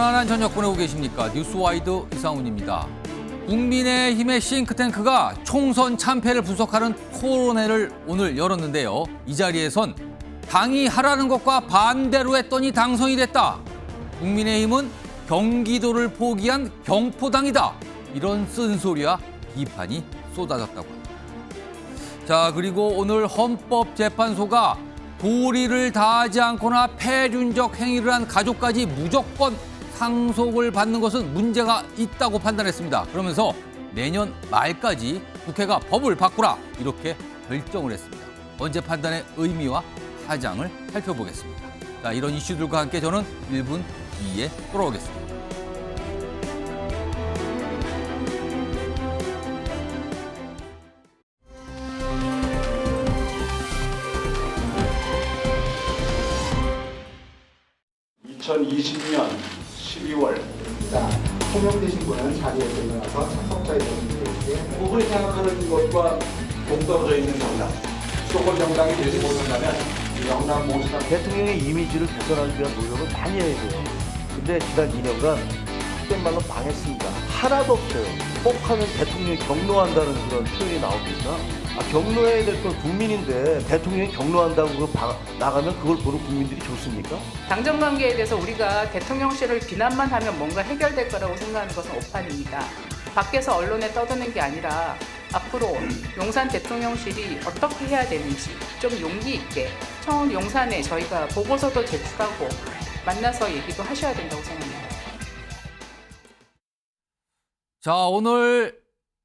편안한 저녁 보내고 계십니까? 뉴스와이드 이상훈입니다. 국민의힘의 싱크탱크가 총선 참패를 분석하는 토론회를 오늘 열었는데요. 이 자리에선 당이 하라는 것과 반대로 했더니 당선이 됐다. 국민의힘은 경기도를 포기한 경포당이다. 이런 쓴소리와 비판이 쏟아졌다고 합니다. 자, 그리고 오늘 헌법재판소가 도리를 다하지 않거나 패륜적 행위를 한 가족까지 무조건 상속을 받는 것은 문제가 있다고 판단했습니다. 그러면서 내년 말까지 국회가 법을 바꾸라 이렇게 결정을 했습니다. 언제 판단의 의미와 파장을 살펴보겠습니다. 자, 이런 이슈들과 함께 저는 1분 뒤에 돌아오겠습니다. (2020년 12월) 호명되신 분은 자리에서 일어나서 참석자의 모습에 부분이 생각하는 것과 동떨어져 있는 정당, 수도권 정당이 되지 못한다면 이 정당 모습은 대통령의 이미지를 개선하기 위한 노력을 많이 해야 돼요. 근데 지난 2년간 속된 말로 망했습니다. 하나도 없어요. 꼭 하면 대통령이 경로한다는 그런 표현이 나옵니까? 경로해야 될 건 국민인데 대통령이 경로한다고 나가면 그걸 보는 국민들이 좋습니까? 당정 관계에 대해서 우리가 대통령실을 비난만 하면 뭔가 해결될 거라고 생각하는 것은 오판입니다. 밖에서 언론에 떠드는 게 아니라 앞으로 용산 대통령실이 어떻게 해야 되는지 좀 용기 있게 청원 용산에 저희가 보고서도 제출하고 만나서 얘기도 하셔야 된다고 생각합니다. 자, 오늘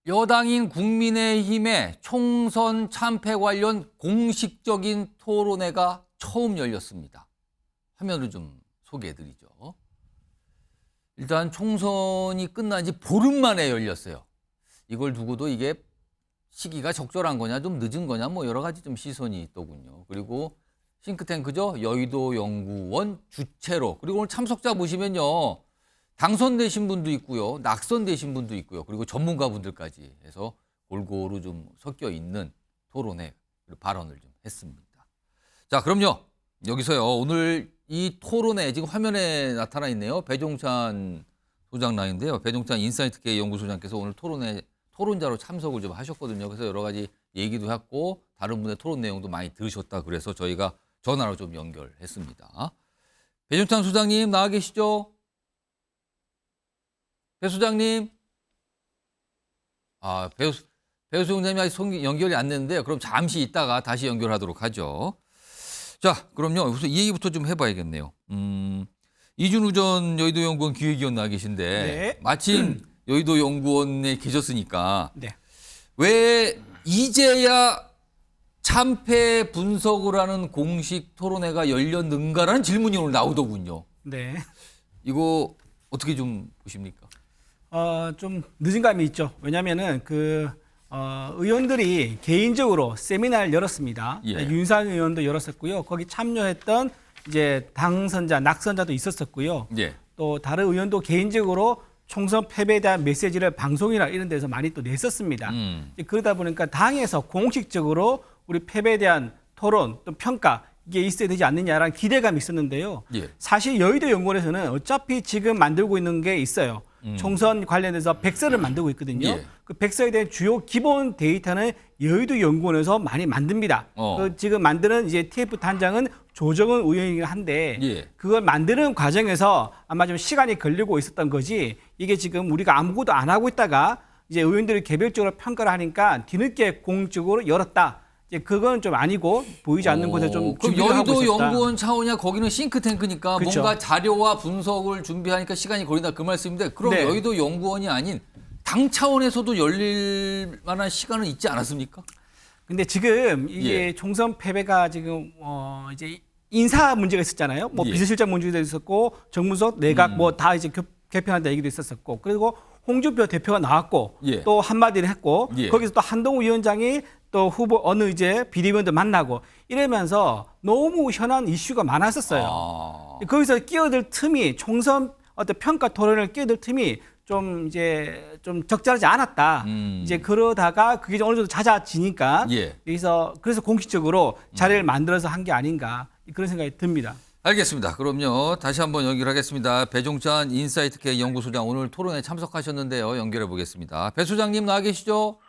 여당인 국민의힘의 총선 참패 관련 공식적인 토론회가 처음 열렸습니다. 화면을 좀 소개해드리죠. 일단 총선이 끝난 지 보름 만에 열렸어요. 이걸 두고도 이게 시기가 적절한 거냐 좀 늦은 거냐 뭐 여러 가지 좀 시선이 있더군요. 그리고 싱크탱크죠. 여의도 연구원 주최로. 그리고 오늘 참석자 보시면요. 당선되신 분도 있고요. 낙선되신 분도 있고요. 그리고 전문가분들까지 해서 골고루 좀 섞여 있는 토론회 그리고 발언을 좀 했습니다. 자, 그럼요. 여기서요. 오늘 이 토론회 지금 화면에 나타나 있네요. 배종찬 소장님인데요. 배종찬 인사이트K 연구소장께서 오늘 토론회 토론자로 참석을 좀 하셨거든요. 그래서 여러 가지 얘기도 했고 다른 분의 토론 내용도 많이 들으셨다 그래서 저희가 전화로 좀 연결했습니다. 배종찬 소장님 나와 계시죠? 배 소장님. 배 소장님이 아직 연결이 안 됐는데요. 그럼 잠시 있다가 다시 연결하도록 하죠. 자, 그럼요. 우선 이 얘기부터 좀 해봐야겠네요. 이준우 전 여의도 연구원 기획위원 나와 계신데 네. 마침 여의도 연구원에 계셨으니까 네. 왜 이제야 참패 분석을 하는 공식 토론회가 열렸는가라는 질문이 오늘 나오더군요. 네. 이거 어떻게 좀 보십니까? 좀 늦은 감이 있죠. 왜냐면은 의원들이 개인적으로 세미나를 열었습니다. 예. 윤상 의원도 열었었고요. 거기 참여했던 이제 당선자, 낙선자도 있었었고요. 예. 또 다른 의원도 개인적으로 총선 패배에 대한 메시지를 방송이나 이런 데서 많이 또 냈었습니다. 그러다 보니까 당에서 공식적으로 우리 패배에 대한 토론 또 평가 이게 있어야 되지 않느냐라는 기대감이 있었는데요. 예. 사실 여의도 연구원에서는 어차피 지금 만들고 있는 게 있어요. 총선 관련해서 백서를 만들고 있거든요. 예. 그 백서에 대한 주요 기본 데이터는 여의도 연구원에서 많이 만듭니다. 지금 만드는 이제 TF 단장은 조정은 의원이긴 한데 예. 그걸 만드는 과정에서 아마 좀 시간이 걸리고 있었던 거지 이게 지금 우리가 아무것도 안 하고 있다가 이제 의원들이 개별적으로 평가를 하니까 뒤늦게 공식적으로 열었다. 이제 그건 좀 아니고 보이지 않는 곳에 좀 그럼 준비를 하고 여의도 있었다. 연구원 차원이야 거기는 싱크탱크니까 그렇죠. 뭔가 자료와 분석을 준비하니까 시간이 걸린다 그 말씀인데 그럼 네. 여의도 연구원이 아닌 당 차원에서도 열릴 만한 시간은 있지 않았습니까? 근데 지금 이게 예. 총선 패배가 지금 이제 인사 문제가 있었잖아요. 뭐 예. 비서실장 문제도 있었고 정무석 내각 뭐 다 이제 개편한다 얘기도 있었었고 그리고 홍준표 대표가 나왔고 예. 또 한마디를 했고 예. 거기서 또 한동훈 위원장이 또 후보 어느 이제 비대위원도 만나고 이러면서 너무 현안 이슈가 많았었어요. 거기서 끼어들 틈이 총선 어떤 평가 토론을 끼어들 틈이 좀 이제 좀 적절하지 않았다. 이제 그러다가 그게 어느 정도 잦아지니까 예. 그래서 공식적으로 자리를 만들어서 한 게 아닌가 그런 생각이 듭니다. 알겠습니다. 그럼요. 다시 한번 연결하겠습니다. 배종찬 인사이트K 연구소장 오늘 토론에 참석하셨는데요. 연결해 보겠습니다. 배 소장님 나와 계시죠?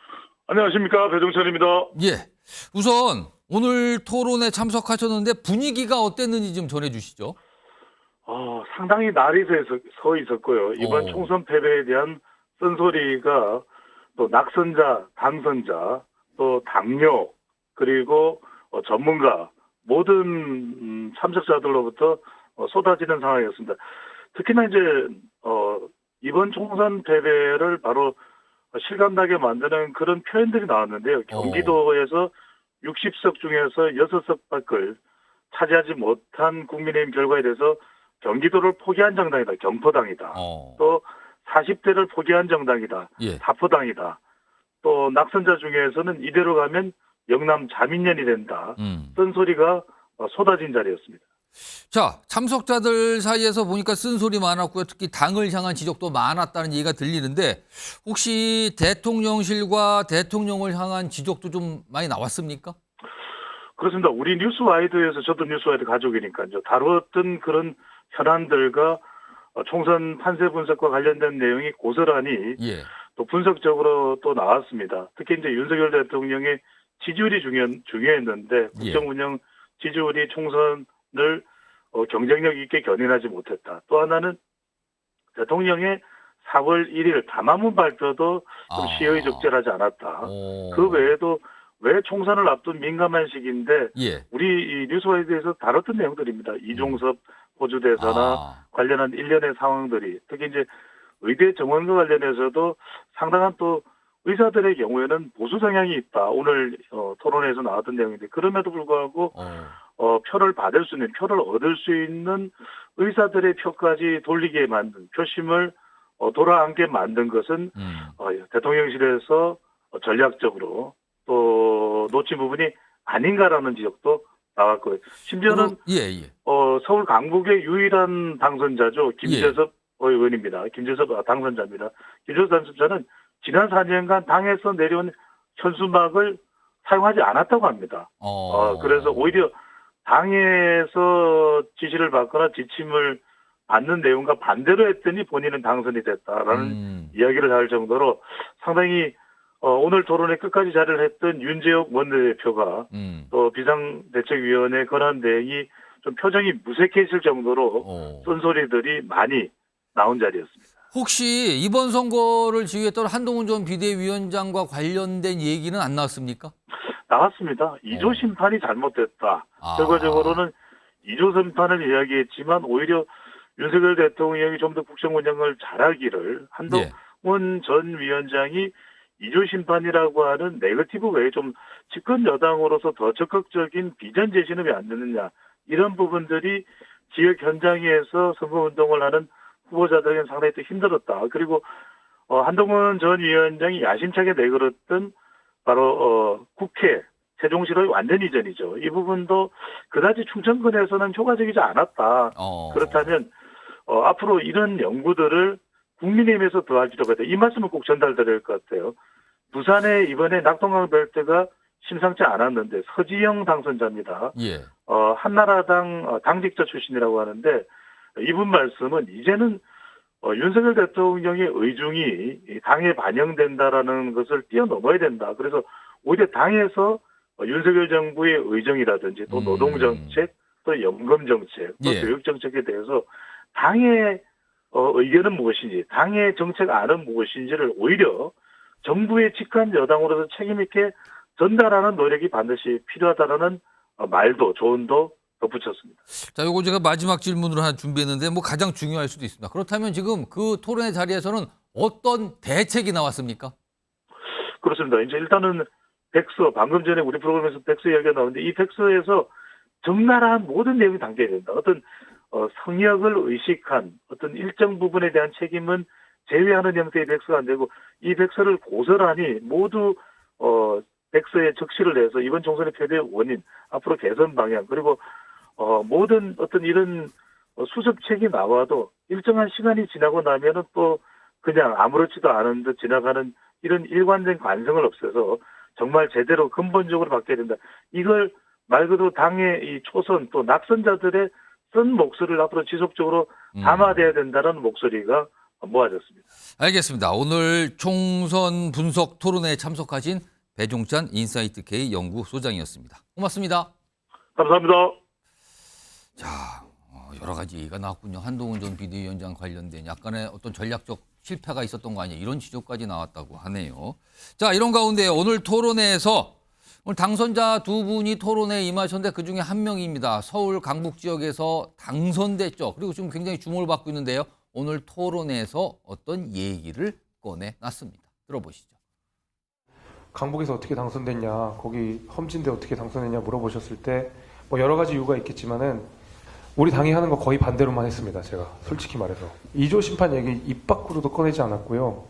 안녕하십니까, 배종찬입니다. 예. 우선 오늘 토론에 참석하셨는데 분위기가 어땠는지 좀 전해 주시죠. 상당히 날이 서 있었고요. 이번 총선 패배에 대한 쓴소리가 또 낙선자, 당선자, 또 당뇨, 그리고 전문가 모든 참석자들로부터 쏟아지는 상황이었습니다. 특히나 이제 이번 총선 패배를 바로 실감나게 만드는 그런 표현들이 나왔는데요. 경기도에서 60석 중에서 6석밖을 차지하지 못한 국민의힘 결과에 대해서 경기도를 포기한 정당이다. 경포당이다. 또 40대를 포기한 정당이다. 예. 사포당이다. 또 낙선자 중에서는 이대로 가면 영남 자민련이 된다. 쓴소리가 쏟아진 자리였습니다. 자, 참석자들 사이에서 보니까 쓴소리 많았고요. 특히 당을 향한 지적도 많았다는 얘기가 들리는데 혹시 대통령실과 대통령을 향한 지적도 좀 많이 나왔습니까? 그렇습니다. 우리 뉴스와이드에서 저도 뉴스와이드 가족이니까요. 다루었던 그런 현안들과 총선 판세 분석과 관련된 내용이 고스란히 예. 또 분석적으로 또 나왔습니다. 특히 이제 윤석열 대통령의 지지율이 중요했는데 국정 운영 지지율이 총선을 경쟁력 있게 견인하지 못했다. 또 하나는 대통령의 4월 1일 담화문 발표도 좀 시의적절하지 적절하지 않았다. 그 외에도 왜 총선을 앞둔 민감한 시기인데 예. 우리 이 뉴스와이드에서 다뤘던 내용들입니다. 이종섭 호주대사나 관련한 일련의 상황들이 특히 이제 의대 정원과 관련해서도 상당한 또 의사들의 경우에는 보수 성향이 있다. 오늘 토론에서 나왔던 내용인데 그럼에도 불구하고 표를 받을 수 있는 표를 얻을 수 있는 의사들의 표까지 돌리게 만든 표심을 돌아앉게 만든 것은 대통령실에서 전략적으로 또 놓친 부분이 아닌가라는 지적도 나왔고요. 심지어는 서울 강북의 유일한 당선자죠. 김재섭 의원입니다. 김재섭 당선자입니다. 김재섭 당선자는 지난 4년간 당에서 내려온 현수막을 사용하지 않았다고 합니다. 그래서 오히려 당에서 지시를 받거나 지침을 받는 내용과 반대로 했더니 본인은 당선이 됐다라는 이야기를 할 정도로 상당히 오늘 토론에 끝까지 자리를 했던 윤재옥 원내대표가 또 비상대책위원회 권한 대행이 좀 표정이 무색해질 정도로 쓴소리들이 많이 나온 자리였습니다. 혹시 이번 선거를 지휘했던 한동훈 전 비대위원장과 관련된 얘기는 안 나왔습니까? 나왔습니다. 2조 심판이 잘못됐다. 결과적으로는 2조 심판을 이야기했지만 오히려 윤석열 대통령이 좀 더 국정 운영을 잘하기를 한동훈 전 위원장이 2조 심판이라고 하는 네거티브 외에 좀 집권 여당으로서 더 적극적인 비전 제시는 왜 안 되느냐. 이런 부분들이 지역 현장에서 선거운동을 하는 후보자들에게는 상당히 또 힘들었다. 그리고 한동훈 전 위원장이 야심차게 내걸었던 바로 국회 세종시로의 완전 이전이죠. 이 부분도 그다지 충청권에서는 효과적이지 않았다. 그렇다면 앞으로 이런 연구들을 국민의힘에서 더 할 필요가 있다. 이 말씀을 꼭 전달드릴 것 같아요. 부산에 이번에 낙동강 벨트가 심상치 않았는데 서지영 당선자입니다. 한나라당 당직자 출신이라고 하는데 이분 말씀은 이제는 윤석열 대통령의 의중이 당에 반영된다라는 것을 뛰어넘어야 된다. 그래서 오히려 당에서 윤석열 정부의 의정이라든지 또 노동정책, 또 연금정책, 또 교육정책에 대해서 당의 의견은 무엇인지, 당의 정책안은 무엇인지를 오히려 정부의 직한 여당으로서 책임 있게 전달하는 노력이 반드시 필요하다라는 말도 조언도 덧붙였습니다. 자, 요거 제가 마지막 질문으로 하나 준비했는데 뭐 가장 중요할 수도 있습니다. 그렇다면 지금 그 토론의 자리에서는 어떤 대책이 나왔습니까? 그렇습니다. 이제 일단은 백서, 방금 전에 우리 프로그램에서 백서 이야기가 나오는데 이 백서에서 적나라한 모든 내용이 담겨야 된다. 어떤 성역을 의식한 어떤 일정 부분에 대한 책임은 제외하는 형태의 백서가 안 되고 이 백서를 고스란히 모두 백서에 적시를 해서 이번 총선의 패배의 원인, 앞으로 개선 방향, 그리고 모든 어떤 이런 수습책이 나와도 일정한 시간이 지나고 나면은 또 그냥 아무렇지도 않은 듯 지나가는 이런 일관된 관성을 없애서 정말 제대로 근본적으로 바뀌어야 된다. 이걸 말 그대로 당의 이 초선 또 낙선자들의 목소리를 앞으로 지속적으로 담아내야 된다는 목소리가 모아졌습니다. 알겠습니다. 오늘 총선 분석 토론회에 참석하신 배종찬 인사이트 K 연구소장이었습니다. 고맙습니다. 감사합니다. 자, 여러 가지 얘기가 나왔군요. 한동훈 전 비대위원장 관련된 약간의 어떤 전략적 실패가 있었던 거 아니냐 이런 지적까지 나왔다고 하네요. 자, 이런 가운데 오늘 토론회에서 오늘 당선자 두 분이 토론회에 임하셨는데 그중에 한 명입니다. 서울 강북 지역에서 당선됐죠. 그리고 지금 굉장히 주목을 받고 있는데요. 오늘 토론회에서 어떤 얘기를 꺼내놨습니다. 들어보시죠. 강북에서 어떻게 당선됐냐, 거기 험진대 어떻게 당선됐냐 물어보셨을 때 뭐 여러 가지 이유가 있겠지만은 우리 당이 하는 거 거의 반대로만 했습니다. 제가 솔직히 말해서 2조 심판 얘기 입 밖으로도 꺼내지 않았고요.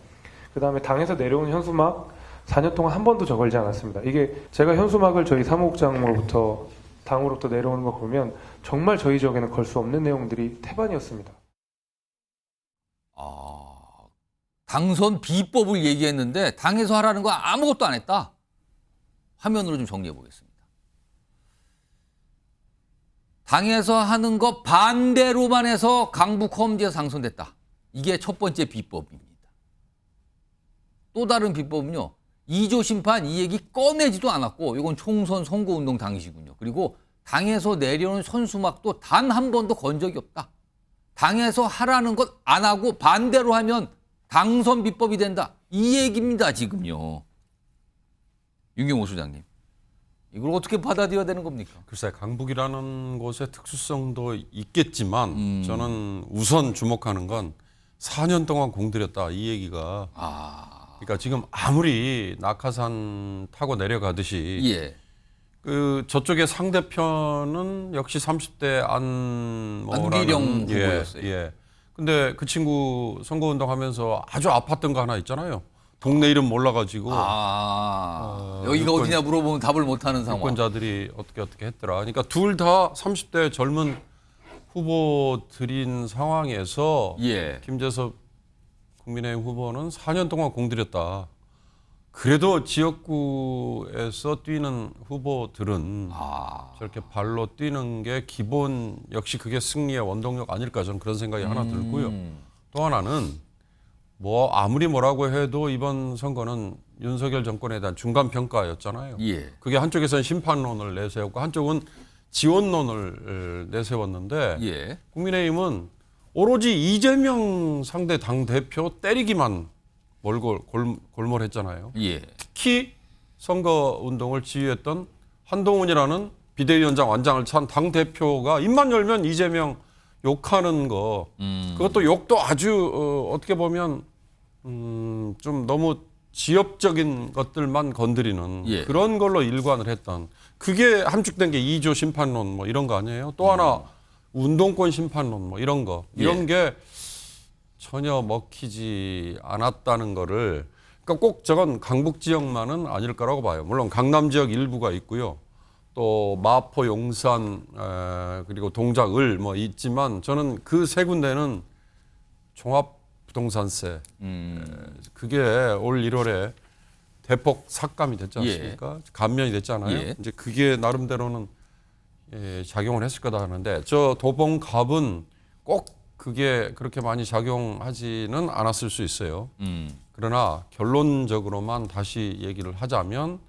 그다음에 당에서 내려온 현수막 4년 동안 한 번도 저걸지 않았습니다. 이게 제가 현수막을 저희 사무국장으로부터 당으로부터 내려오는 거 보면 정말 저희 지역에는 걸 수 없는 내용들이 태반이었습니다. 당선 비법을 얘기했는데 당에서 하라는 거 아무것도 안 했다. 화면으로 좀 정리해 보겠습니다. 당에서 하는 거 반대로만 해서 강북 험지에서 당선됐다. 이게 첫 번째 비법입니다. 또 다른 비법은요. 2조 심판 이 얘기 꺼내지도 않았고 이건 총선 선거운동 당시군요. 그리고 당에서 내려오는 선수막도 단 한 번도 건 적이 없다. 당에서 하라는 것 안 하고 반대로 하면 당선 비법이 된다. 이 얘기입니다, 지금요. 윤경호 소장님. 이걸 어떻게 받아들여야 되는 겁니까? 글쎄, 강북이라는 곳의 특수성도 있겠지만 저는 우선 주목하는 건 4년 동안 공들였다. 이 얘기가. 그러니까 지금 아무리 낙하산 타고 내려가듯이 예. 그 저쪽의 상대편은 역시 30대 안기령 후보였어요. 예. 근데 그 친구 선거운동하면서 아주 아팠던 거 하나 있잖아요. 동네 이름 몰라가지고 여기가 어디냐 물어보면 답을 못하는 상황. 유권자들이 어떻게 했더라. 그러니까 둘 다 30대 젊은 후보들인 상황에서 예. 김재섭 국민의힘 후보는 4년 동안 공들였다. 그래도 지역구에서 뛰는 후보들은 저렇게 발로 뛰는 게 기본, 역시 그게 승리의 원동력 아닐까, 저는 그런 생각이 하나 들고요. 또 하나는 뭐 아무리 뭐라고 해도 이번 선거는 윤석열 정권에 대한 중간평가였잖아요. 예. 그게 한쪽에서는 심판론을 내세웠고 한쪽은 지원론을 내세웠는데 예. 국민의힘은 오로지 이재명 상대 당대표 때리기만 골몰했잖아요. 예. 특히 선거운동을 지휘했던 한동훈이라는 비대위원장 완장을 찬 당대표가 입만 열면 이재명 욕하는 거, 그것도 욕도 아주 어떻게 보면 좀 너무 지엽적인 것들만 건드리는 예. 그런 걸로 일관을 했던, 그게 함축된 게 2조 심판론 뭐 이런 거 아니에요? 또 하나 운동권 심판론 뭐 이런 거, 이런 게 전혀 먹히지 않았다는 거를, 그러니까 꼭 저건 강북 지역만은 아닐 거라고 봐요. 물론 강남 지역 일부가 있고요. 또 마포, 용산, 그리고 동작, 을 뭐 있지만 저는 그 세 군데는 종합부동산세, 그게 올 1월에 대폭 삭감이 됐지 않습니까? 감면이 됐잖아요. 예. 이제 그게 나름대로는 작용을 했을 거다 하는데, 저 도봉갑은 꼭 그게 그렇게 많이 작용하지는 않았을 수 있어요. 그러나 결론적으로만 다시 얘기를 하자면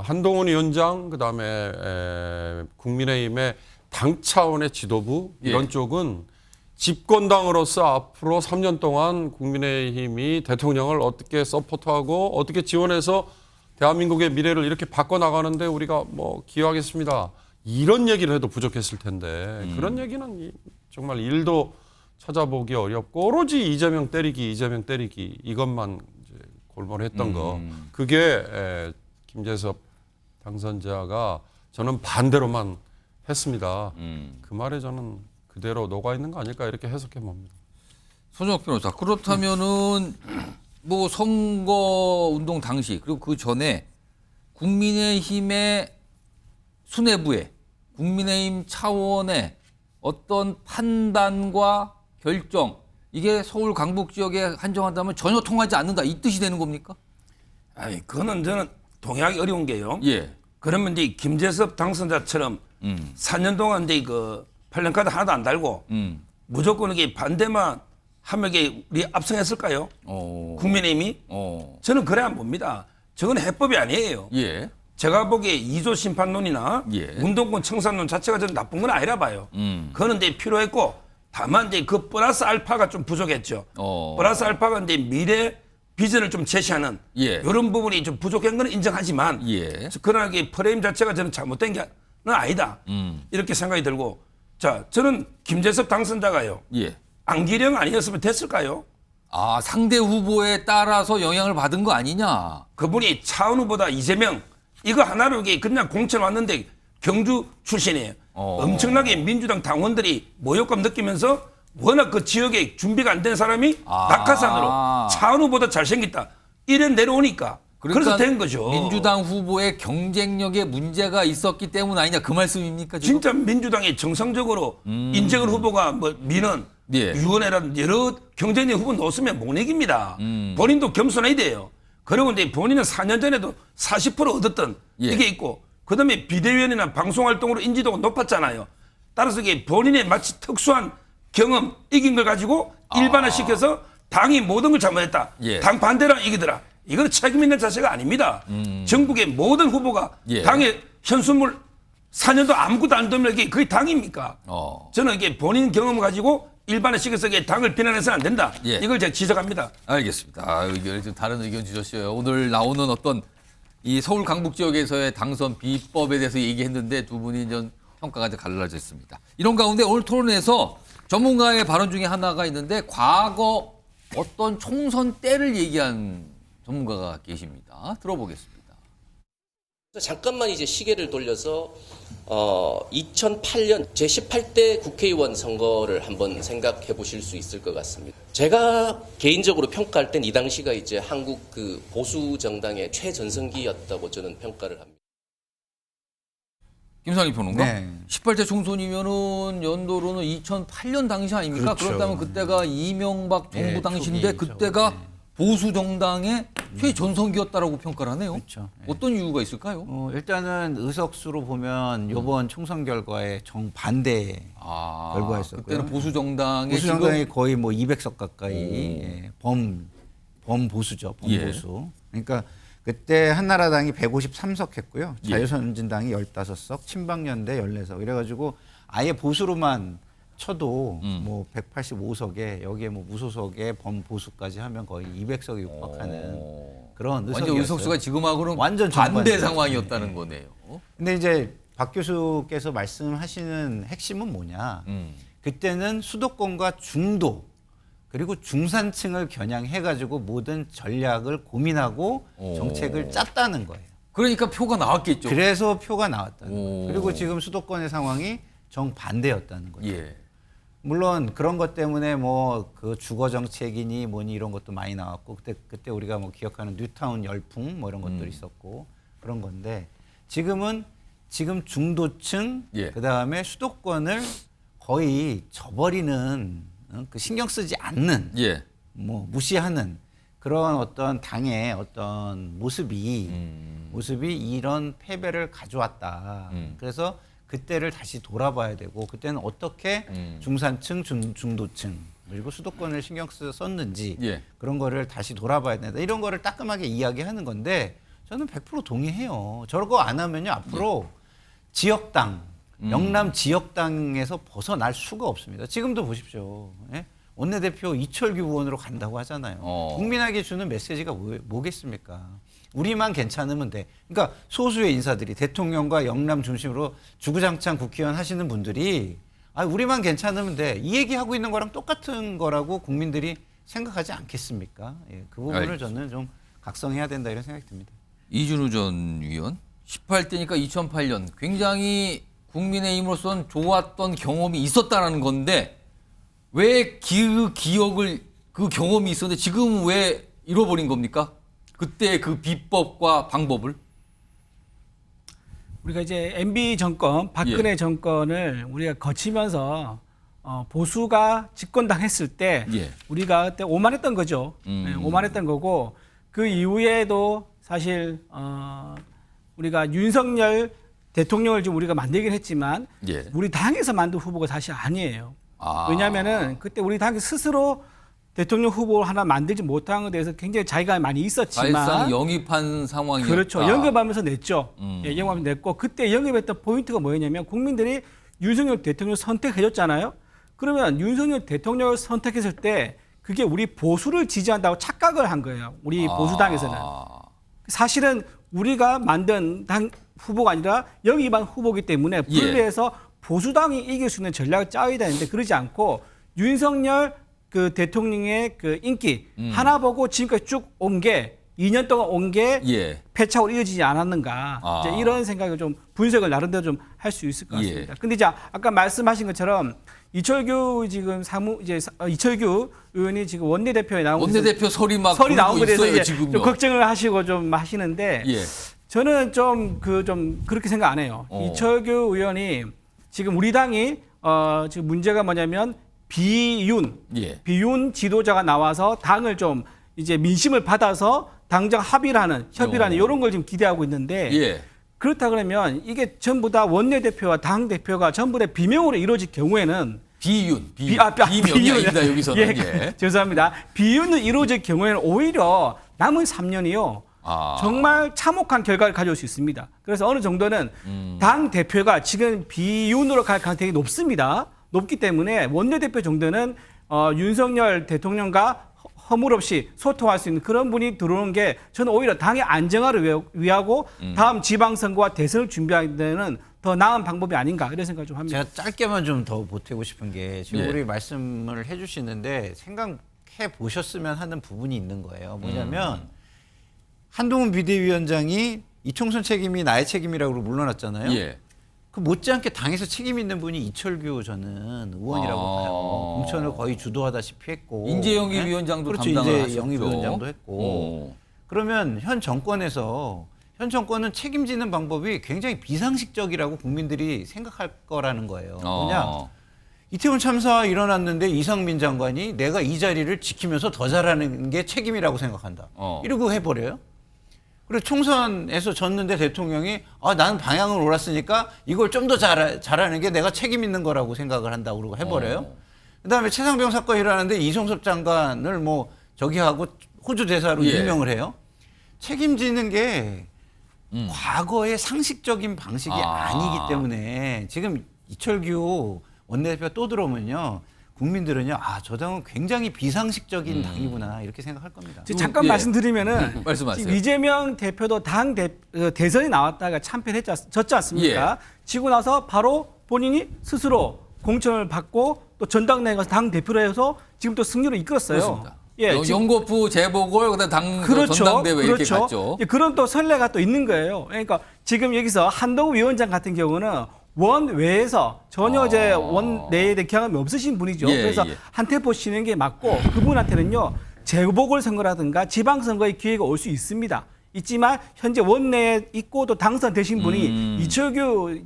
한동훈 위원장, 그다음에 국민의힘의 당 차원의 지도부 이런 예. 쪽은 집권당으로서 앞으로 3년 동안 국민의힘이 대통령을 어떻게 서포트하고 어떻게 지원해서 대한민국의 미래를 이렇게 바꿔나가는데 우리가 뭐 기여하겠습니다. 이런 얘기를 해도 부족했을 텐데 그런 얘기는 정말 일도 찾아보기 어렵고 오로지 이재명 때리기 이것만 이제 골몰했던 거, 그게 김재섭 당선자가 저는 반대로만 했습니다. 그 말에 저는 그대로 녹아 있는 거 아닐까 이렇게 해석해 봅니다. 손정욱 변호사, 그렇다면은 뭐 선거 운동 당시 그리고 그 전에 국민의힘의 수뇌부에 국민의힘 차원의 어떤 판단과 결정, 이게 서울 강북 지역에 한정한다면 전혀 통하지 않는다, 이 뜻이 되는 겁니까? 아니, 그거는 저는 동의하기 어려운 게요. 예. 그러면 이제 김재섭 당선자처럼 4년 동안 이제 그 플랜카드 하나도 안 달고 무조건 이게 반대만 하면 이게 우리 압승했을까요? 국민의힘이? 저는 그래 안 봅니다. 저건 해법이 아니에요. 예. 제가 보기에 2조 심판론이나 예. 운동권 청산론 자체가 저는 나쁜 건 아니라 봐요. 그거는 이제 필요했고 다만 이제 그 플러스 알파가 좀 부족했죠. 플러스 알파가 이제 미래 비전을 좀 제시하는 예. 이런 부분이 좀 부족한 건 인정하지만 예. 그러나 이 프레임 자체가 저는 잘못된 게 아니다. 이렇게 생각이 들고 자 저는 김재섭 당선자가요. 예. 안기령 아니었으면 됐을까요? 아, 상대 후보에 따라서 영향을 받은 거 아니냐? 그분이 차은우보다 이재명 이거 하나로 이게 그냥 공천 왔는데 경주 출신이에요. 엄청나게 민주당 당원들이 모욕감 느끼면서 워낙 그 지역에 준비가 안 된 사람이 낙하산으로 차은우보다 잘생겼다. 이래 내려오니까 그래서 된 거죠. 민주당 후보의 경쟁력에 문제가 있었기 때문 아니냐 그 말씀입니까? 지금? 진짜 민주당이 정상적으로 인재걸 후보가 뭐 민원, 예. 유원회라든 여러 경쟁력 후보 놓으면 못 이깁니다. 본인도 겸손해야 돼요. 그리고 이제 본인은 4년 전에도 40% 얻었던 예. 이게 있고 그다음에 비대위원이나 방송활동으로 인지도가 높았잖아요. 따라서 이게 본인의 마치 특수한 경험 이긴 걸 가지고 일반화시켜서 당이 모든 걸 잘못했다. 예. 당 반대랑 이기더라. 이건 책임 있는 자세가 아닙니다. 전국의 모든 후보가 예. 당의 현수물 4년도 아무것도 안 되면 이게 그게 당입니까? 저는 이게 본인 경험을 가지고 일반화시켜서 이게 당을 비난해서는 안 된다. 예. 이걸 제가 지적합니다. 알겠습니다. 의견이 좀 다른 의견 주셨어요. 오늘 나오는 어떤 이 서울 강북 지역에서의 당선 비법에 대해서 얘기했는데 두 분이 좀 평가가 갈라져 있습니다. 이런 가운데 오늘 토론에서 전문가의 발언 중에 하나가 있는데 과거 어떤 총선 때를 얘기한 전문가가 계십니다. 들어보겠습니다. 잠깐만 이제 시계를 돌려서 2008년 제18대 국회의원 선거를 한번 생각해 보실 수 있을 것 같습니다. 제가 개인적으로 평가할 땐 이 당시가 이제 한국 그 보수 정당의 최전성기였다고 저는 평가를 합니다. 김상희 평론가. 네. 18대 총선이면은 연도로는 2008년 당시 아닙니까? 그렇죠. 그렇다면 그때가 이명박 정부 네, 당시인데 초기죠. 그때가 네. 보수 정당의 최전성기였다라고 평가를 하네요. 그렇죠. 네. 어떤 이유가 있을까요? 일단은 의석수로 보면 이번 총선 결과에 정반대 결과였었고요. 그때는 보수 정당의 보수 정당이 거의 뭐 200석 가까이 예, 범 보수죠. 범 예. 보수. 그러니까 그때 한나라당이 153석 했고요. 예. 자유선진당이 15석, 친박연대 14석. 이래가지고 아예 보수로만 쳐도 뭐 185석에 여기에 뭐 무소속에 범보수까지 하면 거의 200석에 육박하는 그런 의석이었어요. 완전 의석수가 지금하고는 완전 반대 정반대죠. 상황이었다는 거네요. 근데 이제 박 교수께서 말씀하시는 핵심은 뭐냐? 그때는 수도권과 중도 그리고 중산층을 겨냥해가지고 모든 전략을 고민하고 정책을 짰다는 거예요. 그러니까 표가 나왔겠죠. 그래서 표가 나왔다는 거예요. 그리고 지금 수도권의 상황이 정반대였다는 거죠. 예. 물론 그런 것 때문에 뭐 그 주거 정책이니 뭐니 이런 것도 많이 나왔고 그때 우리가 뭐 기억하는 뉴타운 열풍 뭐 이런 것들이 있었고 그런 건데 지금 중도층 예. 그다음에 수도권을 거의 저버리는 그 신경 쓰지 않는 예. 뭐 무시하는 그런 어떤 당의 어떤 모습이 이런 패배를 가져왔다. 그래서 그때를 다시 돌아봐야 되고 그때는 어떻게 중산층, 중도층 그리고 수도권을 신경 썼는지 예. 그런 거를 다시 돌아봐야 된다. 이런 거를 따끔하게 이야기하는 건데 저는 100% 동의해요. 저거 안 하면요 앞으로 지역당, 영남 지역당에서 벗어날 수가 없습니다. 지금도 보십시오. 예? 원내대표 이철규 의원으로 간다고 하잖아요. 국민에게 주는 메시지가 뭐겠습니까? 우리만 괜찮으면 돼. 그러니까 소수의 인사들이 대통령과 영남 중심으로 주구장창 국회의원 하시는 분들이 우리만 괜찮으면 돼. 이 얘기하고 있는 거랑 똑같은 거라고 국민들이 생각하지 않겠습니까? 예, 그 부분을 저는 좀 각성해야 된다 이런 생각이 듭니다. 이준우 전 위원 18대니까 2008년 굉장히 국민의힘으로서는 좋았던 경험이 있었다라는 건데 왜 그 기억을 그 경험이 있었는데 지금 왜 잃어버린 겁니까? 그때 그 비법과 방법을? 우리가 이제 MB 정권, 박근혜 정권을 우리가 거치면서 보수가 집권당 했을 때 우리가 그때 오만했던 거죠. 네, 오만했던 거고 그 이후에도 사실 우리가 윤석열 대통령을 지금 우리가 만들긴 했지만 예. 우리 당에서 만든 후보가 사실 아니에요. 아. 왜냐하면은 그때 우리 당이 스스로 대통령 후보 하나 만들지 못한 것에 대해서 굉장히 자기가 많이 있었지만 사실상 영입한 상황이었다. 그렇죠. 영입하면서 냈죠. 예, 영입하면서 냈고 그때 영입했던 포인트가 뭐였냐면 국민들이 윤석열 대통령을 선택해줬잖아요. 그러면 윤석열 대통령을 선택했을 때 그게 우리 보수를 지지한다고 착각을 한 거예요. 우리 보수당에서는. 사실은 우리가 만든 당 후보가 아니라 영입한 후보이기 때문에 분리해서 보수당이 이길 수 있는 전략을 짜야 되는데 그러지 않고 윤석열 그 대통령의 그 인기 하나 보고 지금까지 쭉 온 게 2년 동안 온 게 패착으로 이어지지 않았는가 이제 이런 생각을 좀 분석을 나름대로 좀 할 수 있을 것 같습니다. 근데 이제 아까 말씀하신 것처럼 이철규 지금 이철규 의원이 지금 원내대표에 나온 원내대표 설이 막 설이 나온 것에 대해서 있어요, 이제 지금요. 좀 걱정을 하시고 좀 하시는데 저는 좀 그렇게 생각 안 해요. 이철규 의원이 지금 우리 당이 지금 문제가 뭐냐면 비윤 지도자가 나와서 당을 좀 이제 민심을 받아서 당장 협의를 하는 이런 걸 지금 기대하고 있는데 그렇다 그러면 이게 전부 다 원내대표와 당대표가 전부 다 비명으로 이루어질 경우에는 비명이 아니다 여기서는 죄송합니다. 비윤으로 이루어질 경우에는 오히려 남은 3년이요. 정말 참혹한 결과를 가져올 수 있습니다. 그래서 어느 정도는 당 대표가 지금 비윤으로 갈 가능성이 높습니다. 높기 때문에 원내대표 정도는 윤석열 대통령과 허물없이 소통할 수 있는 그런 분이 들어오는 게 저는 오히려 당의 안정화를 위하고 다음 지방선거와 대선을 준비하는 데는 더 나은 방법이 아닌가 이런 생각을 좀 합니다. 제가 짧게만 좀 더 보태고 싶은 게 지금 우리 말씀을 해주시는데 생각해 보셨으면 하는 부분이 있는 거예요. 뭐냐면 한동훈 비대위원장이 이 총선 책임이 나의 책임이라고 물러났잖아요. 그 못지않게 당에서 책임 있는 분이 이철규 저는 의원이라고 봐요. 공천을 거의 주도하다시피 했고 인재영입 위원장도 담당을 하셨죠. 인재영입 위원장도 했고 그러면 현 정권은 책임지는 방법이 굉장히 비상식적이라고 국민들이 생각할 거라는 거예요. 뭐냐 이태원 참사 일어났는데 이상민 장관이 내가 이 자리를 지키면서 더 잘하는 게 책임이라고 생각한다. 이러고 해버려요. 그리고 총선에서 졌는데 대통령이 나는 방향을 옳았으니까 이걸 좀 더 잘하는 게 내가 책임 있는 거라고 생각을 한다고 그러고 해버려요. 그다음에 최상병 사건이 일어났는데 이성섭 장관을 하고 호주 대사로 임명을 해요. 책임지는 게 과거의 상식적인 방식이 아니기 때문에 지금 이철규 원내대표가 또 들어오면요. 국민들은요, 저 당은 굉장히 비상식적인 당이구나 이렇게 생각할 겁니다. 잠깐 말씀드리면은 말씀하세요. 이재명 대표도 당 대선에 나왔다가 참패했지 않습니까? 지고 나서 바로 본인이 스스로 공천을 받고 또 전당대회 가서 당 대표로 해서 지금 또 승리를 이끌었어요. 그렇습니다. 연거푸 재보궐 그다음 당 전당대회 이렇게 갔죠. 그런 또 선례가 또 있는 거예요. 그러니까 지금 여기서 한동훈 위원장 같은 경우는 원외에서 전혀 이제 원내에 대한 경험이 없으신 분이죠. 그래서 한 템포 쉬는 게 맞고 그분한테는요 재보궐선거라든가 지방선거의 기회가 올 수 있습니다. 있지만 현재 원내에 있고 또 당선되신 분이 이철규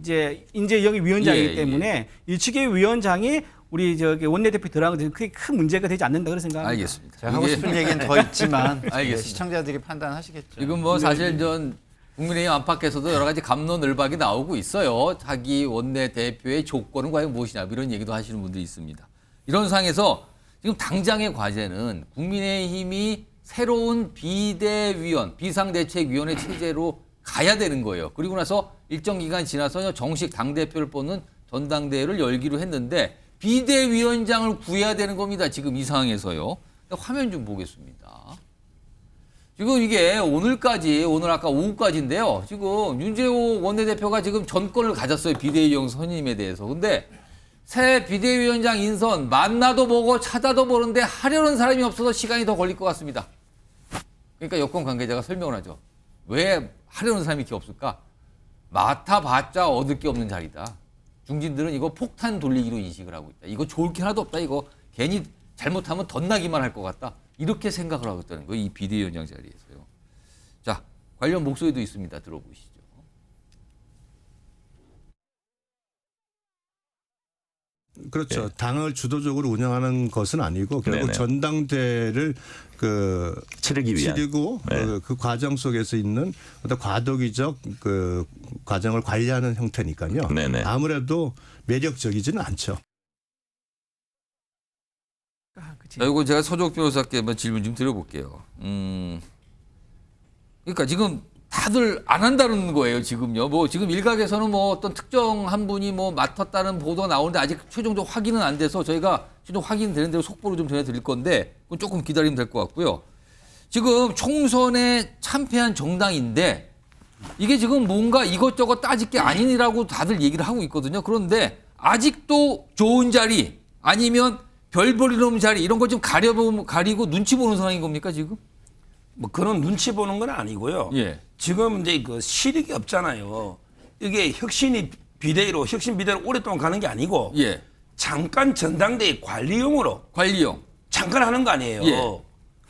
인재영입 위원장이기 때문에 이철규 위원장이 우리 원내대표 들어간 것은 크게 큰 문제가 되지 않는다 그런 생각합니다. 알겠습니다. 제가 하고 싶은 얘기는 더 있지만 시청자들이 판단하시겠죠. 지금 사실 국민의힘 안팎에서도 여러 가지 갑론을박이 나오고 있어요. 자기 원내대표의 조건은 과연 무엇이냐 이런 얘기도 하시는 분들이 있습니다. 이런 상황에서 지금 당장의 과제는 국민의힘이 새로운 비대위원, 비상대책위원회 체제로 가야 되는 거예요. 그리고 나서 일정 기간 지나서 정식 당대표를 뽑는 전당대회를 열기로 했는데 비대위원장을 구해야 되는 겁니다. 지금 이 상황에서요. 화면 좀 보겠습니다. 지금 이게 오늘 아까 오후까지인데요. 지금 윤재호 원내대표가 지금 전권을 가졌어요. 비대위원 선임에 대해서. 근데 새 비대위원장 인선 만나도 보고 찾아도 보는데 하려는 사람이 없어서 시간이 더 걸릴 것 같습니다. 그러니까 여권 관계자가 설명을 하죠. 왜 하려는 사람이 이렇게 없을까? 맡아봤자 얻을 게 없는 자리다. 중진들은 이거 폭탄 돌리기로 인식을 하고 있다. 이거 좋을 게 하나도 없다. 이거 괜히 잘못하면 덧나기만 할 것 같다. 이렇게 생각을 하고 있다는 거예요. 이 비대위원장 자리에서요. 자, 관련 목소리도 있습니다. 들어보시죠. 그렇죠. 당을 주도적으로 운영하는 것은 아니고 결국 네네. 전당대회를 치르고 그 과정 속에서 있는 어떤 과도기적 그 과정을 관리하는 형태니까요. 네네. 아무래도 매력적이지는 않죠. 자, 이거 제가 서적 변호사께 한번 질문 좀 드려볼게요. 그러니까 지금 다들 안 한다는 거예요, 지금요. 뭐 지금 일각에서는 뭐 어떤 특정 한 분이 뭐 맡았다는 보도가 나오는데 아직 최종적 확인은 안 돼서 저희가 최종 확인되는 대로 속보로 좀 전해드릴 건데 그건 조금 기다리면 될 것 같고요. 지금 총선에 참패한 정당인데 이게 지금 뭔가 이것저것 따질 게 아니라고 다들 얘기를 하고 있거든요. 그런데 아직도 좋은 자리 아니면 별 버리는 자리 이런 거 좀 가리고 눈치 보는 상황인 겁니까 지금? 뭐 그런 눈치 보는 건 아니고요. 예. 지금 이제 그 실익이 없잖아요. 이게 혁신 비대위로 오랫동안 가는 게 아니고 예. 잠깐 전당대회 관리용으로 잠깐 하는 거 아니에요. 예.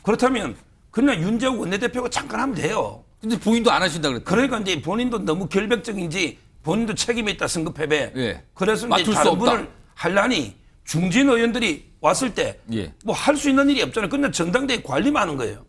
그렇다면 그냥 윤재욱 원내대표가 잠깐 하면 돼요. 근데 본인도 안 하신다 그랬죠. 그러니까 이제 본인도 너무 결백적인지 본인도 책임이 있다 선거 패배. 예. 그래서 이제 맡을 수 다른 없다. 분을 하려니 중진 의원들이 왔을 때 뭐 할 수 있는 일이 없잖아요. 그냥 전당대회 관리만 하는 거예요.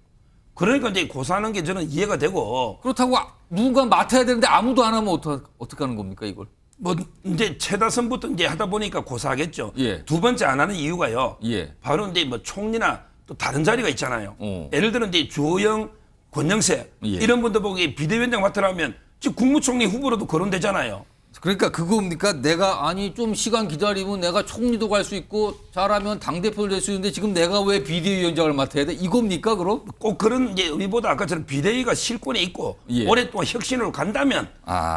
그러니까 이제 고사하는 게 저는 이해가 되고. 그렇다고 누군가 맡아야 되는데 아무도 안 하면 어떻게 하는 겁니까 이걸? 뭐 이제 최다선부터 이제 하다 보니까 고사하겠죠. 예. 두 번째 안 하는 이유가요. 예. 바로 이제 뭐 총리나 또 다른 자리가 있잖아요. 예를 들어 이제 주호영, 권영세 이런 분들 보기 비대위원장 맡으라면 지금 국무총리 후보로도 거론되잖아요. 그러니까 그겁니까? 내가 좀 시간 기다리면 내가 총리도 갈 수 있고 잘하면 당대표도 될 수 있는데 지금 내가 왜 비대위원장을 맡아야 돼? 이겁니까 그럼? 꼭 그런 이제 의미보다 아까처럼 비대위가 실권에 있고 오랫동안 혁신으로 간다면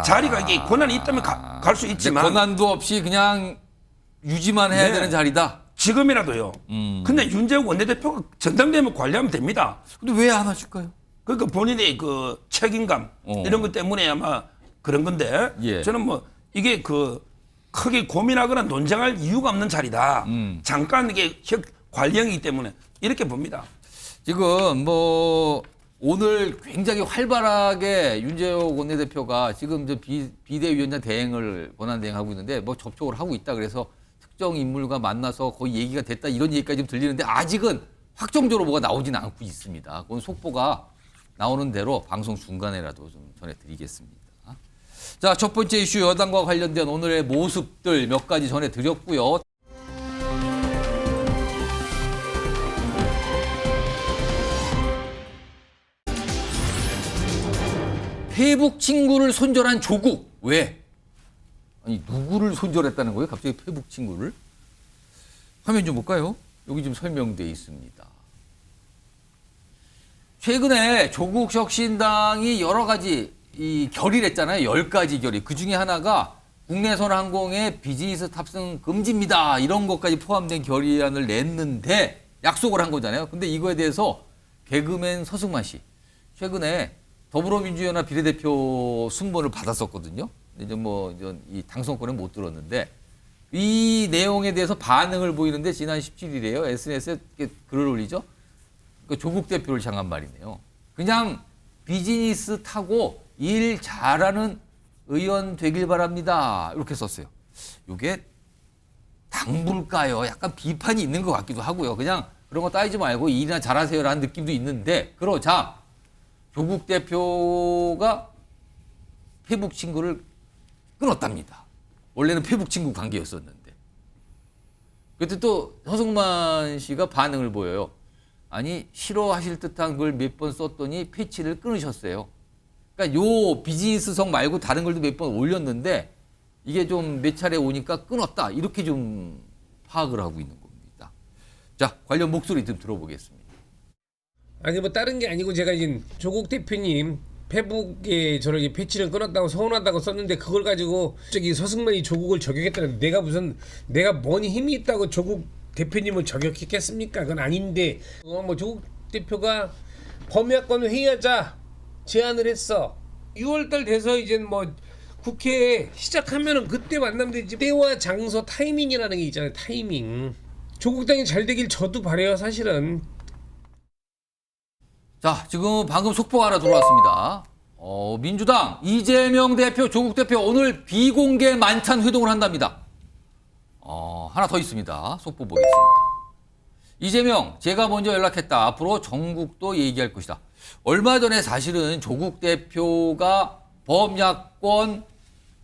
자리가 이게 권한이 있다면 갈 수 있지만 권한도 없이 그냥 유지만 해야 되는 자리다. 지금이라도요. 근데 윤재욱 원내대표가 전당대회만 관리하면 됩니다. 근데 왜 안 하실까요? 그러니까 본인의 그 책임감 이런 것 때문에 아마 그런 건데 저는 뭐 이게 그 크게 고민하거나 논쟁할 이유가 없는 자리다. 잠깐 이게 관리형이기 때문에 이렇게 봅니다. 지금 뭐 오늘 굉장히 활발하게 윤재욱 원내대표가 지금 이제 비대위원장 대행을 권한 대행하고 있는데 뭐 접촉을 하고 있다 그래서 특정 인물과 만나서 거의 얘기가 됐다 이런 얘기까지 좀 들리는데 아직은 확정적으로 뭐가 나오지는 않고 있습니다. 그건 속보가 나오는 대로 방송 중간에라도 좀 전해드리겠습니다. 자, 첫 번째 이슈 여당과 관련된 오늘의 모습들 몇 가지 전해드렸고요. 페북 친구를 손절한 조국. 왜? 아니 누구를 손절했다는 거예요? 갑자기 페북 친구를? 화면 좀 볼까요? 여기 좀 설명되어 있습니다. 최근에 조국 혁신당이 여러 가지 결의했잖아요. 10가지 결의. 그중에 하나가 국내선 항공의 비즈니스 탑승 금지입니다. 이런 것까지 포함된 결의안을 냈는데 약속을 한 거잖아요. 근데 이거에 대해서 개그맨 서승만 씨 최근에 더불어민주연합 비례대표 순번을 받았었거든요. 이제 이 당선권은 못 들었는데 이 내용에 대해서 반응을 보이는데 지난 17일이에요. SNS에 글을 올리죠. 그 조국 대표를 향한 말이네요. 그냥 비즈니스 타고 일 잘하는 의원 되길 바랍니다. 이렇게 썼어요. 이게 당부일까요? 약간 비판이 있는 것 같기도 하고요. 그냥 그런 거 따지지 말고 일이나 잘하세요라는 느낌도 있는데 그러자 조국 대표가 페북 친구를 끊었답니다. 원래는 페북 친구 관계였었는데. 그때 또 서승만 씨가 반응을 보여요. 아니 싫어하실 듯한 걸 몇 번 썼더니 패치를 끊으셨어요. 그러니까 요 비즈니스성 말고 다른 걸도 몇 번 올렸는데 이게 좀 몇 차례 오니까 끊었다. 이렇게 좀 파악을 하고 있는 겁니다. 자, 관련 목소리 좀 들어보겠습니다. 아니 뭐 다른 게 아니고 제가 이제 조국 대표님 페북에 저를 패치를 끊었다고 서운하다고 썼는데 그걸 가지고 저기 서승만이 조국을 저격했다는 내가 뭐니 힘이 있다고 조국 대표님을 저격했겠습니까? 그건 아닌데 뭐 조국 대표가 범야권 회의하자 제안을 했어. 6월달 돼서 이제 뭐 국회 시작하면은 그때 만나면 되지. 때와 장소 타이밍이라는 게 있잖아요. 타이밍. 조국당이 잘 되길 저도 바래요. 사실은. 자, 지금 방금 속보가 하나 들어왔습니다. 민주당 이재명 대표, 조국 대표 오늘 비공개 만찬 회동을 한답니다. 하나 더 있습니다. 속보 보겠습니다. 이재명, 제가 먼저 연락했다. 앞으로 정국도 얘기할 것이다. 얼마 전에 사실은 조국 대표가 범야권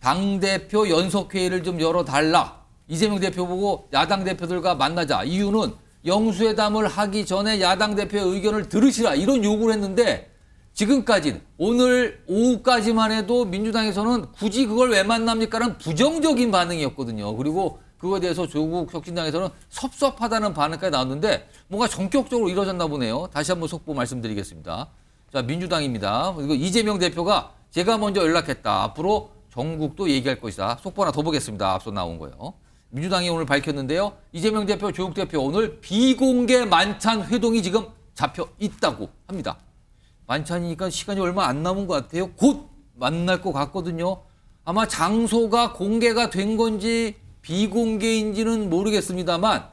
당대표 연석회의를 좀 열어달라. 이재명 대표 보고 야당 대표들과 만나자. 이유는 영수회담을 하기 전에 야당 대표의 의견을 들으시라. 이런 요구를 했는데 지금까지 오늘 오후까지만 해도 민주당에서는 굳이 그걸 왜 만납니까라는 부정적인 반응이었거든요. 그리고 그거에 대해서 조국 혁신당에서는 섭섭하다는 반응까지 나왔는데 뭔가 전격적으로 이루어졌나 보네요. 다시 한번 속보 말씀드리겠습니다. 자, 민주당입니다. 그리고 이재명 대표가 제가 먼저 연락했다. 앞으로 정국도 얘기할 것이다. 속보 하나 더 보겠습니다. 앞서 나온 거예요. 민주당이 오늘 밝혔는데요. 이재명 대표, 조국 대표 오늘 비공개 만찬 회동이 지금 잡혀 있다고 합니다. 만찬이니까 시간이 얼마 안 남은 것 같아요. 곧 만날 것 같거든요. 아마 장소가 공개가 된 건지 비공개인지는 모르겠습니다만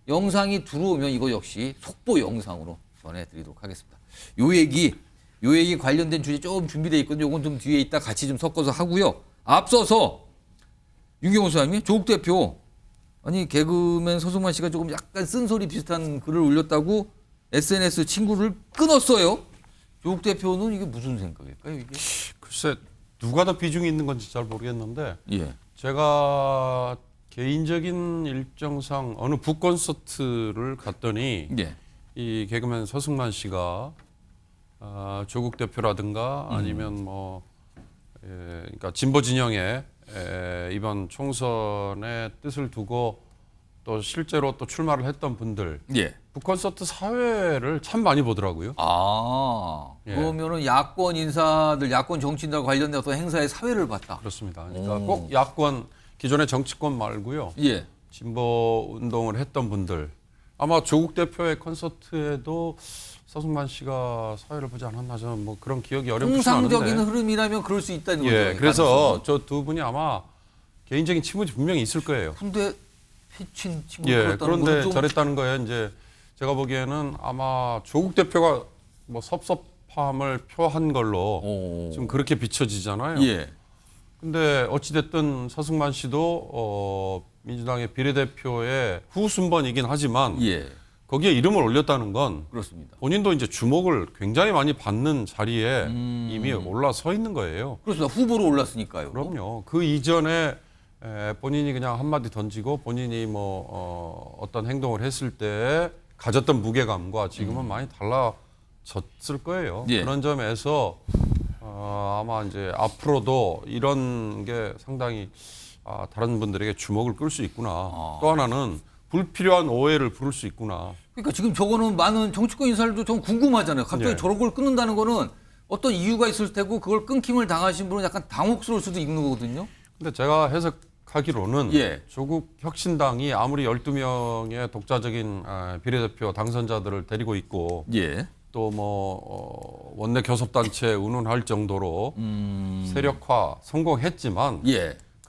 영상이 들어오면 이거 역시 속보 영상으로 전해드리도록 하겠습니다. 요 얘기 관련된 주제 좀 준비되어 있거든요. 이건 좀 뒤에 있다 같이 좀 섞어서 하고요. 앞서서 윤경호 소장님, 조국 대표 아니 개그맨 서승만 씨가 조금 약간 쓴소리 비슷한 글을 올렸다고 SNS 친구를 끊었어요. 조국 대표는 이게 무슨 생각일까요? 이게? 글쎄 누가 더 비중이 있는 건지 잘 모르겠는데 예. 제가 개인적인 일정상 어느 북콘서트를 갔더니 예. 이 개그맨 서승만 씨가 조국 대표라든가 아니면 뭐 그러니까 진보 진영의 이번 총선의 뜻을 두고 또 실제로 또 출마를 했던 분들 예. 북콘서트 사회를 참 많이 보더라고요. 예. 그러면은 야권 인사들, 야권 정치인들과 관련된 어떤 행사의 사회를 봤다. 그렇습니다. 그러니까 꼭 야권 기존의 정치권 말고요. 예. 진보 운동을 했던 분들 아마 조국 대표의 콘서트에도 서승만 씨가 사회를 보지 않았나 저는 뭐 그런 기억이 어렵지 않은데. 통상적인 흐름이라면 그럴 수 있다는 거죠. 예. 그래서 저 두 분이 아마 개인적인 친분이 분명히 있을 거예요. 근데 패친 친구 그런데 저랬다는 거에 이제 제가 보기에는 아마 조국 대표가 뭐 섭섭함을 표한 걸로 지금 그렇게 비춰지잖아요. 예. 근데 어찌됐든 서승만 씨도 민주당의 비례대표의 후순번이긴 하지만 거기에 이름을 올렸다는 건 그렇습니다. 본인도 이제 주목을 굉장히 많이 받는 자리에 이미 올라서 있는 거예요. 그렇습니다. 후보로 올랐으니까요. 그럼요. 그 이전에 본인이 그냥 한마디 던지고 본인이 뭐 어떤 행동을 했을 때 가졌던 무게감과 지금은 많이 달라졌을 거예요. 예. 그런 점에서 아마 이제 앞으로도 이런 게 상당히 다른 분들에게 주목을 끌 수 있구나. 또 하나는 불필요한 오해를 부를 수 있구나. 그러니까 지금 저거는 많은 정치권 인사들도 좀 궁금하잖아요. 갑자기 저런 걸 끊는다는 거는 어떤 이유가 있을 테고 그걸 끊김을 당하신 분은 약간 당혹스러울 수도 있는 거거든요. 근데 제가 해석하기로는 조국 혁신당이 아무리 12명의 독자적인 비례대표 당선자들을 데리고 있고 또 뭐 원내 교섭단체 운운할 정도로 세력화 성공했지만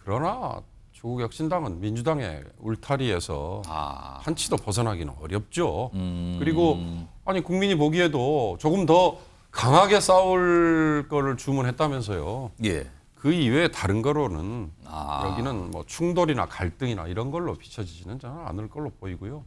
그러나 조국 혁신당은 민주당의 울타리에서 한치도 벗어나기는 어렵죠. 그리고 아니 국민이 보기에도 조금 더 강하게 싸울 거를 주문했다면서요. 그 이외에 다른 거로는 여기는 뭐 충돌이나 갈등이나 이런 걸로 비춰지지는 저는 않을 걸로 보이고요.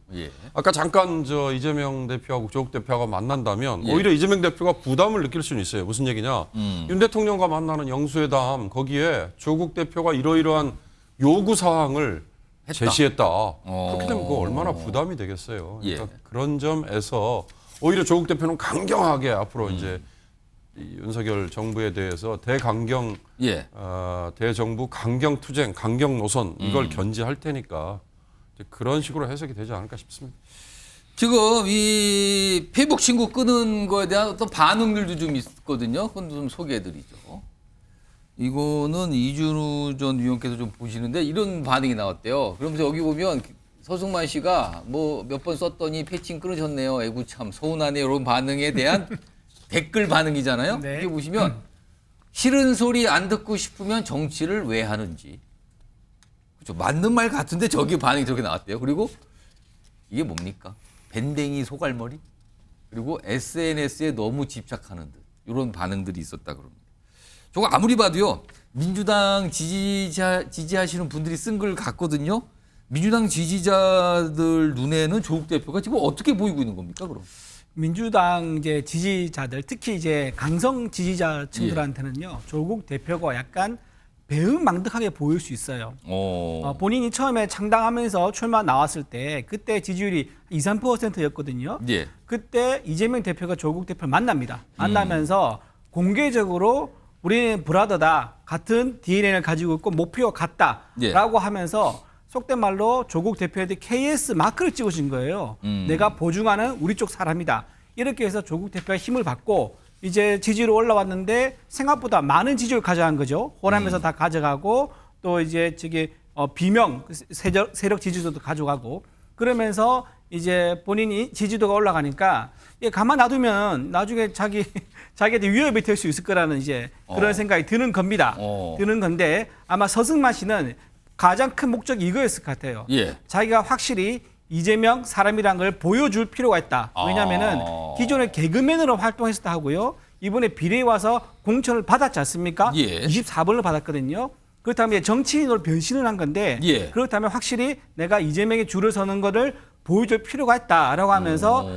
아까 잠깐 저 이재명 대표하고 조국 대표가 만난다면 오히려 이재명 대표가 부담을 느낄 수는 있어요. 무슨 얘기냐? 윤 대통령과 만나는 영수회담 거기에 조국 대표가 이러이러한 요구 사항을 제시했다. 그렇게 되면 그거 얼마나 부담이 되겠어요. 그러니까 그런 점에서 오히려 조국 대표는 강경하게 앞으로 이제 이 윤석열 정부에 대해서 대강경, 대정부 강경 투쟁, 강경 노선 이걸 견지할 테니까 이제 그런 식으로 해석이 되지 않을까 싶습니다. 지금 이 페이북 친구 끄는 거에 대한 어떤 반응들도 좀 있거든요. 그건 좀 소개해드리죠. 이거는 이준우 전 의원께서 좀 보시는데 이런 반응이 나왔대요. 그러면서 여기 보면 서승만 씨가 뭐 몇 번 썼더니 패칭 끊으셨네요. 애구 참 서운하네요. 이런 반응에 대한 댓글 반응이잖아요. 여기 보시면 싫은 소리 안 듣고 싶으면 정치를 왜 하는지. 그렇죠. 맞는 말 같은데 저기 반응이 저렇게 나왔대요. 그리고 이게 뭡니까? 밴댕이 소갈머리? 그리고 SNS에 너무 집착하는 듯. 이런 반응들이 있었다 그럽니다. 저거 아무리 봐도요. 민주당 지지하시는 분들이 쓴 글 같거든요. 민주당 지지자들 눈에는 조국 대표가 지금 어떻게 보이고 있는 겁니까, 그럼? 민주당 이제 지지자들, 특히 이제 강성 지지자층들한테는요, 조국 대표가 약간 배은망덕하게 보일 수 있어요. 본인이 처음에 창당하면서 출마 나왔을 때 그때 지지율이 2, 3%였거든요. 예. 그때 이재명 대표가 조국 대표를 만납니다. 만나면서 공개적으로 우리는 브라더다. 같은 DNA를 가지고 있고 목표가 같다라고 하면서 속된 말로 조국 대표한테 KS 마크를 찍어준 거예요. 내가 보증하는 우리 쪽 사람이다. 이렇게 해서 조국 대표가 힘을 받고 이제 지지율 올라왔는데 생각보다 많은 지지율 가져간 거죠. 호남에서 다 가져가고 또 이제 비명 세력 지지도도 가져가고 그러면서 이제 본인이 지지도가 올라가니까 가만 놔두면 나중에 자기한테 위협이 될 수 있을 거라는 이제 그런 생각이 드는 겁니다. 드는 건데 아마 서승만 씨는 가장 큰 목적이 이거였을 것 같아요. 예. 자기가 확실히 이재명 사람이란 걸 보여줄 필요가 있다. 왜냐하면은 기존에 개그맨으로 활동했었다 하고요. 이번에 비례에 와서 공천을 받았지 않습니까? 예. 24번을 받았거든요. 그렇다면 정치인으로 변신을 한 건데 그렇다면 확실히 내가 이재명의 줄을 서는 거를 보여줄 필요가 있다라고 하면서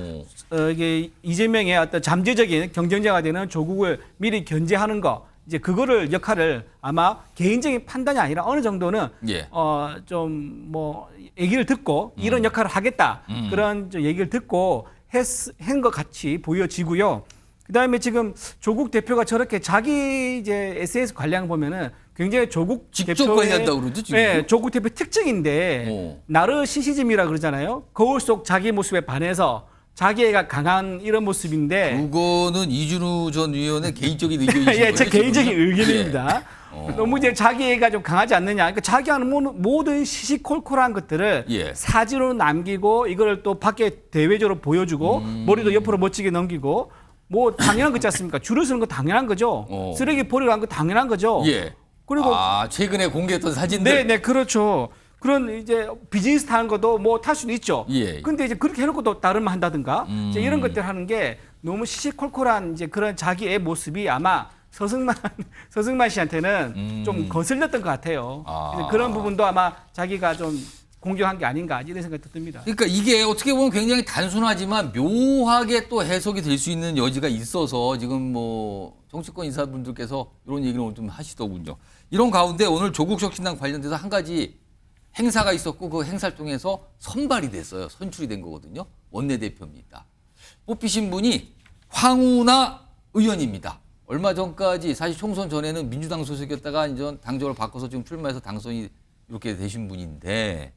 이게 이재명의 어떤 잠재적인 경쟁자가 되는 조국을 미리 견제하는 거 이제 그거를 역할을 아마 개인적인 판단이 아니라 어느 정도는 좀 뭐 얘기를 듣고 이런 역할을 하겠다 그런 얘기를 듣고 한 것 같이 보여지고요. 그다음에 지금 조국 대표가 저렇게 자기 이제 SNS 관리하는 거 보면은 굉장히 조국 직접 관리한다고 그러죠 지금. 네, 조국 대표 특징인데 나르시시즘이라 그러잖아요. 거울 속 자기 모습에 반해서 자기애가 강한 이런 모습인데 그거는 이준우 전 의원의 개인적인 의견이신 예, 제 거예요, 개인적인 지금은? 의견입니다. 너무 이제 자기애가 좀 강하지 않느냐. 그러니까 자기 하는 모든 시시콜콜한 것들을 사진으로 남기고 이걸 또 밖에 대외적으로 보여주고 머리도 옆으로 멋지게 넘기고 뭐 당연한 거 있지 않습니까? 줄을 서는 거 당연한 거죠. 쓰레기 버리러 간 거 당연한 거죠. 그리고 최근에 공개했던 사진들. 네, 그렇죠. 그런 이제 비즈니스 타는 것도 뭐 탈 수도 있죠. 근데 이제 그렇게 해놓고 또 다른 말 한다든가 이제 이런 것들 하는 게 너무 시시콜콜한 이제 그런 자기의 모습이 아마 서승만 씨한테는 좀 거슬렸던 것 같아요. 그래서 그런 부분도 아마 자기가 좀 공격한 게 아닌가 이런 생각도 듭니다. 그러니까 이게 어떻게 보면 굉장히 단순하지만 묘하게 또 해석이 될 수 있는 여지가 있어서 지금 뭐 정치권 인사분들께서 이런 얘기를 오늘 좀 하시더군요. 이런 가운데 오늘 조국 혁신당 관련돼서 한 가지 행사가 있었고 그 행사를 통해서 선발이 됐어요. 선출이 된 거거든요. 원내대표입니다. 뽑히신 분이 황운하 의원입니다. 얼마 전까지 사실 총선 전에는 민주당 소속이었다가 이제 당적을 바꿔서 지금 출마해서 당선이 이렇게 되신 분인데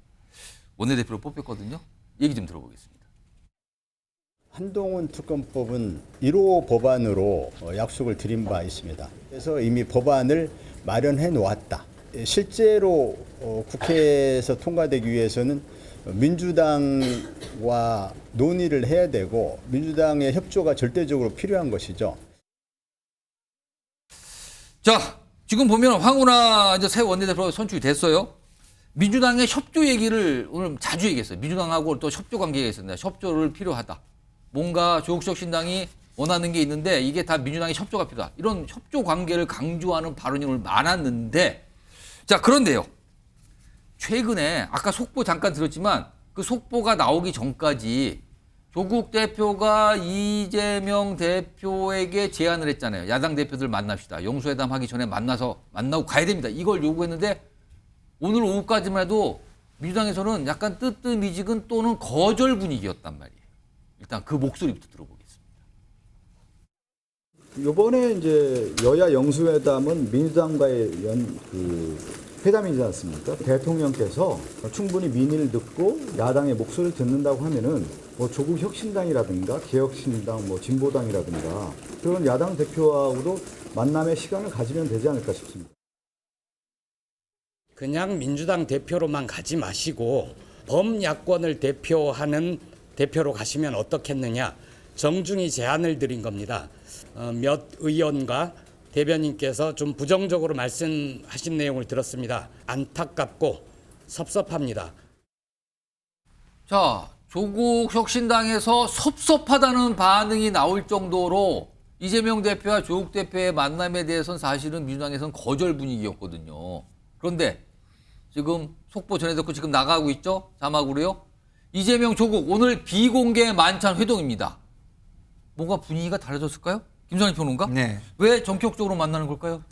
원내대표로 뽑혔거든요. 얘기 좀 들어보겠습니다. 한동훈 특검법은 1호 법안으로 약속을 드린 바 있습니다. 그래서 이미 법안을 마련해 놓았다. 실제로 국회에서 통과되기 위해서는 민주당과 논의를 해야 되고 민주당의 협조가 절대적으로 필요한 것이죠. 자, 지금 보면 황운하 이제 새 원내대표가 선출이 됐어요. 민주당의 협조 얘기를 오늘 자주 얘기했어요. 민주당하고 또 협조 관계가 있었는데 협조를 필요하다. 뭔가 조국 혁신당이 원하는 게 있는데 이게 다 민주당의 협조가 필요하다. 이런 협조 관계를 강조하는 발언이 오늘 많았는데 자, 그런데요. 최근에 아까 속보 잠깐 들었지만 그 속보가 나오기 전까지 조국 대표가 이재명 대표에게 제안을 했잖아요. 야당 대표들 만납시다. 영수회담 하기 전에 만나고 가야 됩니다. 이걸 요구했는데 오늘 오후까지만 해도 민주당에서는 약간 뜨뜻미지근 또는 거절 분위기였단 말이에요. 일단 그 목소리부터 들어보겠습니다. 이번에 이제 여야 영수회담은 민주당과의 회담이지 않습니까? 대통령께서 충분히 민의를 듣고 야당의 목소리를 듣는다고 하면은 뭐 조국 혁신당이라든가 개혁신당, 뭐 진보당이라든가 그런 야당 대표하고도 만남의 시간을 가지면 되지 않을까 싶습니다. 그냥 민주당 대표로만 가지 마시고 범야권을 대표하는 대표로 가시면 어떻겠느냐 정중히 제안을 드린 겁니다. 몇 의원과 대변인께서 좀 부정적으로 말씀하신 내용을 들었습니다. 안타깝고 섭섭합니다. 자, 조국 혁신당에서 섭섭하다는 반응이 나올 정도로 이재명 대표와 조국 대표의 만남에 대해서는 사실은 민주당에서는 거절 분위기였거든요. 그런데 지금 속보 전해듣고 지금 나가고 있죠? 자막으로요. 이재명 조국 오늘 비공개 만찬 회동입니다. 뭔가 분위기가 달라졌을까요? 김선희 평론가? 네. 왜 전격적으로 만나는 걸까요?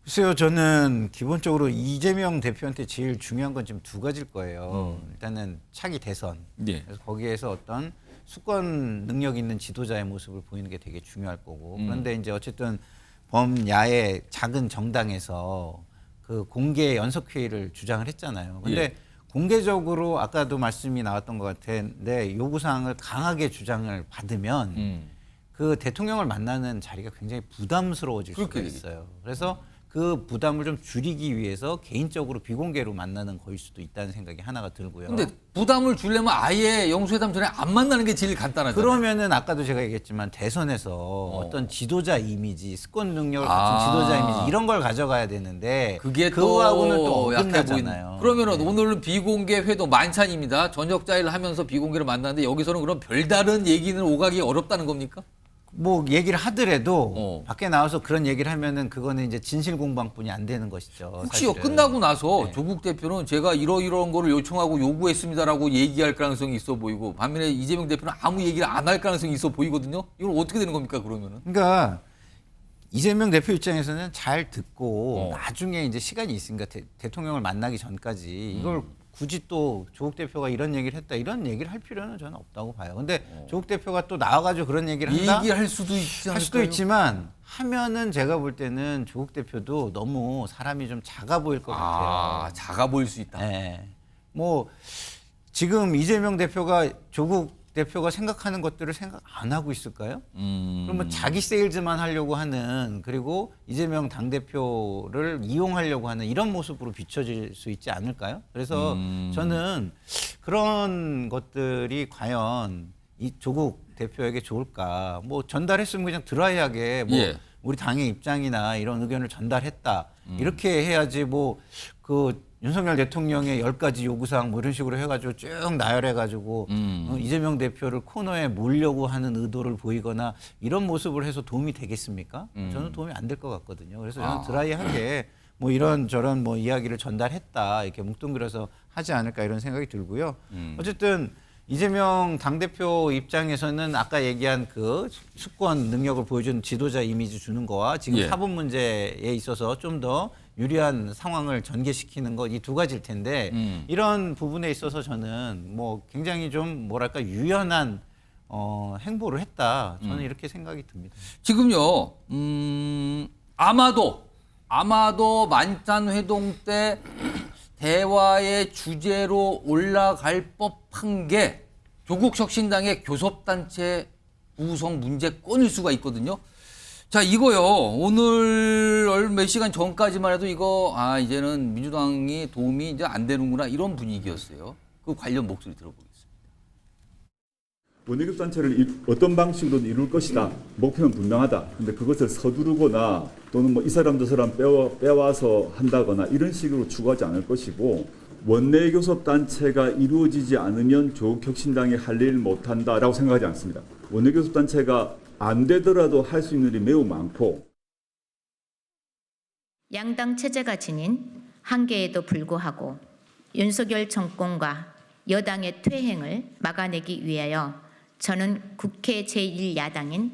글쎄요, 저는 기본적으로 이재명 대표한테 제일 중요한 건 지금 두 가지일 거예요. 일단은 차기 대선. 예. 그래서 거기에서 어떤 수권 능력 있는 지도자의 모습을 보이는 게 되게 중요할 거고. 그런데 이제 어쨌든 범야의 작은 정당에서 그 공개 연석회의를 주장을 했잖아요. 근데 예. 공개적으로 아까도 말씀이 나왔던 것 같은데 요구사항을 강하게 주장을 받으면 그 대통령을 만나는 자리가 굉장히 부담스러워질 수가 있어요. 그래서 그 부담을 좀 줄이기 위해서 개인적으로 비공개로 만나는 거일 수도 있다는 생각이 하나가 들고요. 근데 부담을 주려면 아예 영수회담 전에 안 만나는 게 제일 간단하잖아요. 그러면은 아까도 제가 얘기했지만 대선에서 어떤 지도자 이미지, 스권 능력을 갖춘 지도자 이미지 이런 걸 가져가야 되는데 그게 그거하고는 또 또 약해 어긋나잖아요. 그러면은 오늘은 비공개 회동 만찬입니다. 저녁 자리를 하면서 비공개로 만났는데 여기서는 그럼 별다른 얘기는 오가기 어렵다는 겁니까? 뭐 얘기를 하더라도 밖에 나와서 그런 얘기를 하면은 그거는 이제 진실 공방뿐이 안 되는 것이죠. 혹시요 사실은. 끝나고 나서 조국 대표는 제가 이러이러한 거를 요청하고 요구했습니다라고 얘기할 가능성이 있어 보이고 반면에 이재명 대표는 아무 얘기를 안 할 가능성이 있어 보이거든요. 이건 어떻게 되는 겁니까 그러면은? 그러니까 이재명 대표 입장에서는 잘 듣고 나중에 이제 시간이 있으니까 대통령을 만나기 전까지 이걸 굳이 또 조국 대표가 이런 얘기를 했다 이런 얘기를 할 필요는 저는 없다고 봐요. 근데 조국 대표가 또 나와가지고 그런 얘기를 한다? 얘기할 수도 있지 않을까요? 할 수도 있지만 하면은 제가 볼 때는 조국 대표도 너무 사람이 좀 작아 보일 것 같아요. 작아 보일 수 있다. 네. 뭐 지금 이재명 대표가 조국 대표가 생각하는 것들을 생각 안 하고 있을까요? 그러면 자기 세일즈만 하려고 하는 그리고 이재명 당대표를 이용하려고 하는 이런 모습으로 비춰질 수 있지 않을까요? 그래서 저는 그런 것들이 과연 이 조국 대표에게 좋을까? 뭐 전달했으면 그냥 드라이하게 뭐 우리 당의 입장이나 이런 의견을 전달했다. 이렇게 해야지 뭐 그 윤석열 대통령의 10가지 요구사항 뭐 이런 식으로 해가지고 쭉 나열해가지고 이재명 대표를 코너에 몰려고 하는 의도를 보이거나 이런 모습을 해서 도움이 되겠습니까? 저는 도움이 안 될 것 같거든요. 그래서 저는 드라이하게 뭐 이런 저런 뭐 이야기를 전달했다 이렇게 뭉뚱그려서 하지 않을까 이런 생각이 들고요. 어쨌든 이재명 당대표 입장에서는 아까 얘기한 그 수권 능력을 보여준 지도자 이미지 주는 거와 지금 사법 문제에 있어서 좀 더 유리한 상황을 전개시키는 것 이 두 가지일 텐데 이런 부분에 있어서 저는 뭐 굉장히 좀 뭐랄까 유연한 행보를 했다. 저는 이렇게 생각이 듭니다. 지금요, 아마도 만찬 회동 때 대화의 주제로 올라갈 법한 게 조국 혁신당의 교섭단체 구성 문제건일 수가 있거든요. 자, 이거요. 오늘 몇 시간 전까지만 해도 이거 이제는 민주당이 도움이 이제 안 되는구나 이런 분위기였어요. 그 관련 목소리 들어보겠습니다. 원내교섭단체를 어떤 방식으로든 이룰 것이다. 목표는 분명하다. 근데 그것을 서두르거나 또는 뭐 이 사람 저 사람 빼와서 한다거나 이런 식으로 추구하지 않을 것이고 원내교섭단체가 이루어지지 않으면 조국혁신당이 할 일 못한다라고 생각하지 않습니다. 원내교섭단체가 안 되더라도 할 수 있는 일이 매우 많고 양당 체제가 지닌 한계에도 불구하고 윤석열 정권과 여당의 퇴행을 막아내기 위하여 저는 국회 제1야당인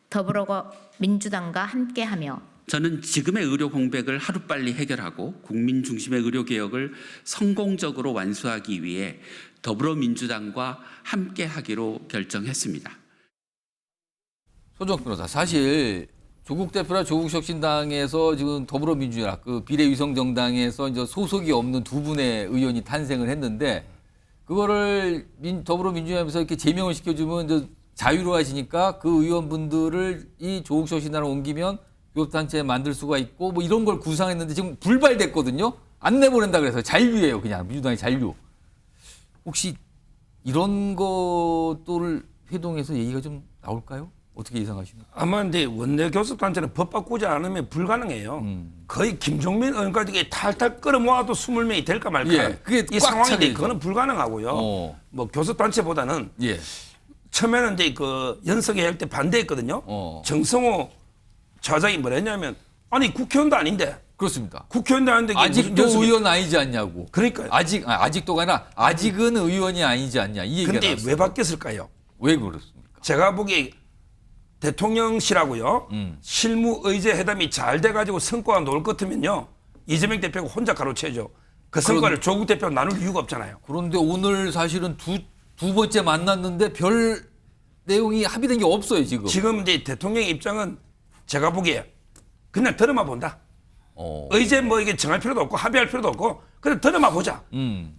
더불어민주당과 함께하며 저는 지금의 의료 공백을 하루빨리 해결하고 국민 중심의 의료 개혁을 성공적으로 완수하기 위해 더불어민주당과 함께하기로 결정했습니다. 소정 변호사, 사실 조국 대표나 조국혁신당에서 지금 더불어민주당 그 비례위성정당에서 이제 소속이 없는 두 분의 의원이 탄생을 했는데 그거를 더불어민주당에서 이렇게 제명을 시켜주면 이제 자유로 하시니까 그 의원분들을 이 조국혁신당으로 옮기면 교섭단체 만들 수가 있고 뭐 이런 걸 구상했는데 지금 불발됐거든요. 안 내보낸다 그래서 잔류예요, 그냥 민주당의 잔류. 혹시 이런 것들을 회동에서 얘기가 좀 나올까요? 어떻게 예상하십니까? 아마 근데 원내교섭단체는 법 바꾸지 않으면 불가능해요. 거의 김종민 의원까지 탈탈 끌어모아도 20명이 될까 말까. 그게 이 상황인데 그거는 불가능하고요. 뭐 교섭단체보다는 처음에는 이제 그 연석회 할 때 반대했거든요. 정성호 차장이 뭐랬냐면 아니 국회의원도 아닌데 그렇습니다. 국회의원들한테 아직도 의원 아니지 않냐고. 그러니까요. 아직도가 아니라 아직은 의원이 아니지 않냐 이 얘기가 근데 나왔어요. 왜 바뀌었을까요? 왜 그렇습니까? 제가 보기에 대통령실하고요 실무 의제 회담이 잘 돼가지고 성과가 나올 것 같으면요 이재명 대표가 혼자 가로채죠. 그 성과를 조국 대표가 나눌 이유가 없잖아요. 그런데 오늘 사실은 두 번째 만났는데 별 내용이 합의된 게 없어요 지금. 지금 이제 대통령의 입장은 제가 보기에 그냥 들어만 본다. 의제 뭐 이게 정할 필요도 없고 합의할 필요도 없고 그냥 들어만 보자.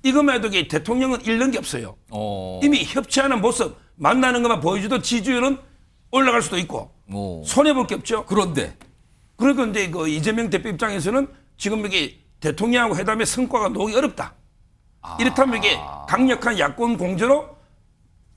이것만 해도 대통령은 잃는 게 없어요. 이미 협치하는 모습 만나는 것만 보여줘도 지지율은 올라갈 수도 있고 손해볼 게 없죠. 그런데 그런데 그 이재명 대표 입장에서는 지금 이게 대통령하고 회담의 성과가 나오기 어렵다. 이렇다면 이게 강력한 야권 공조로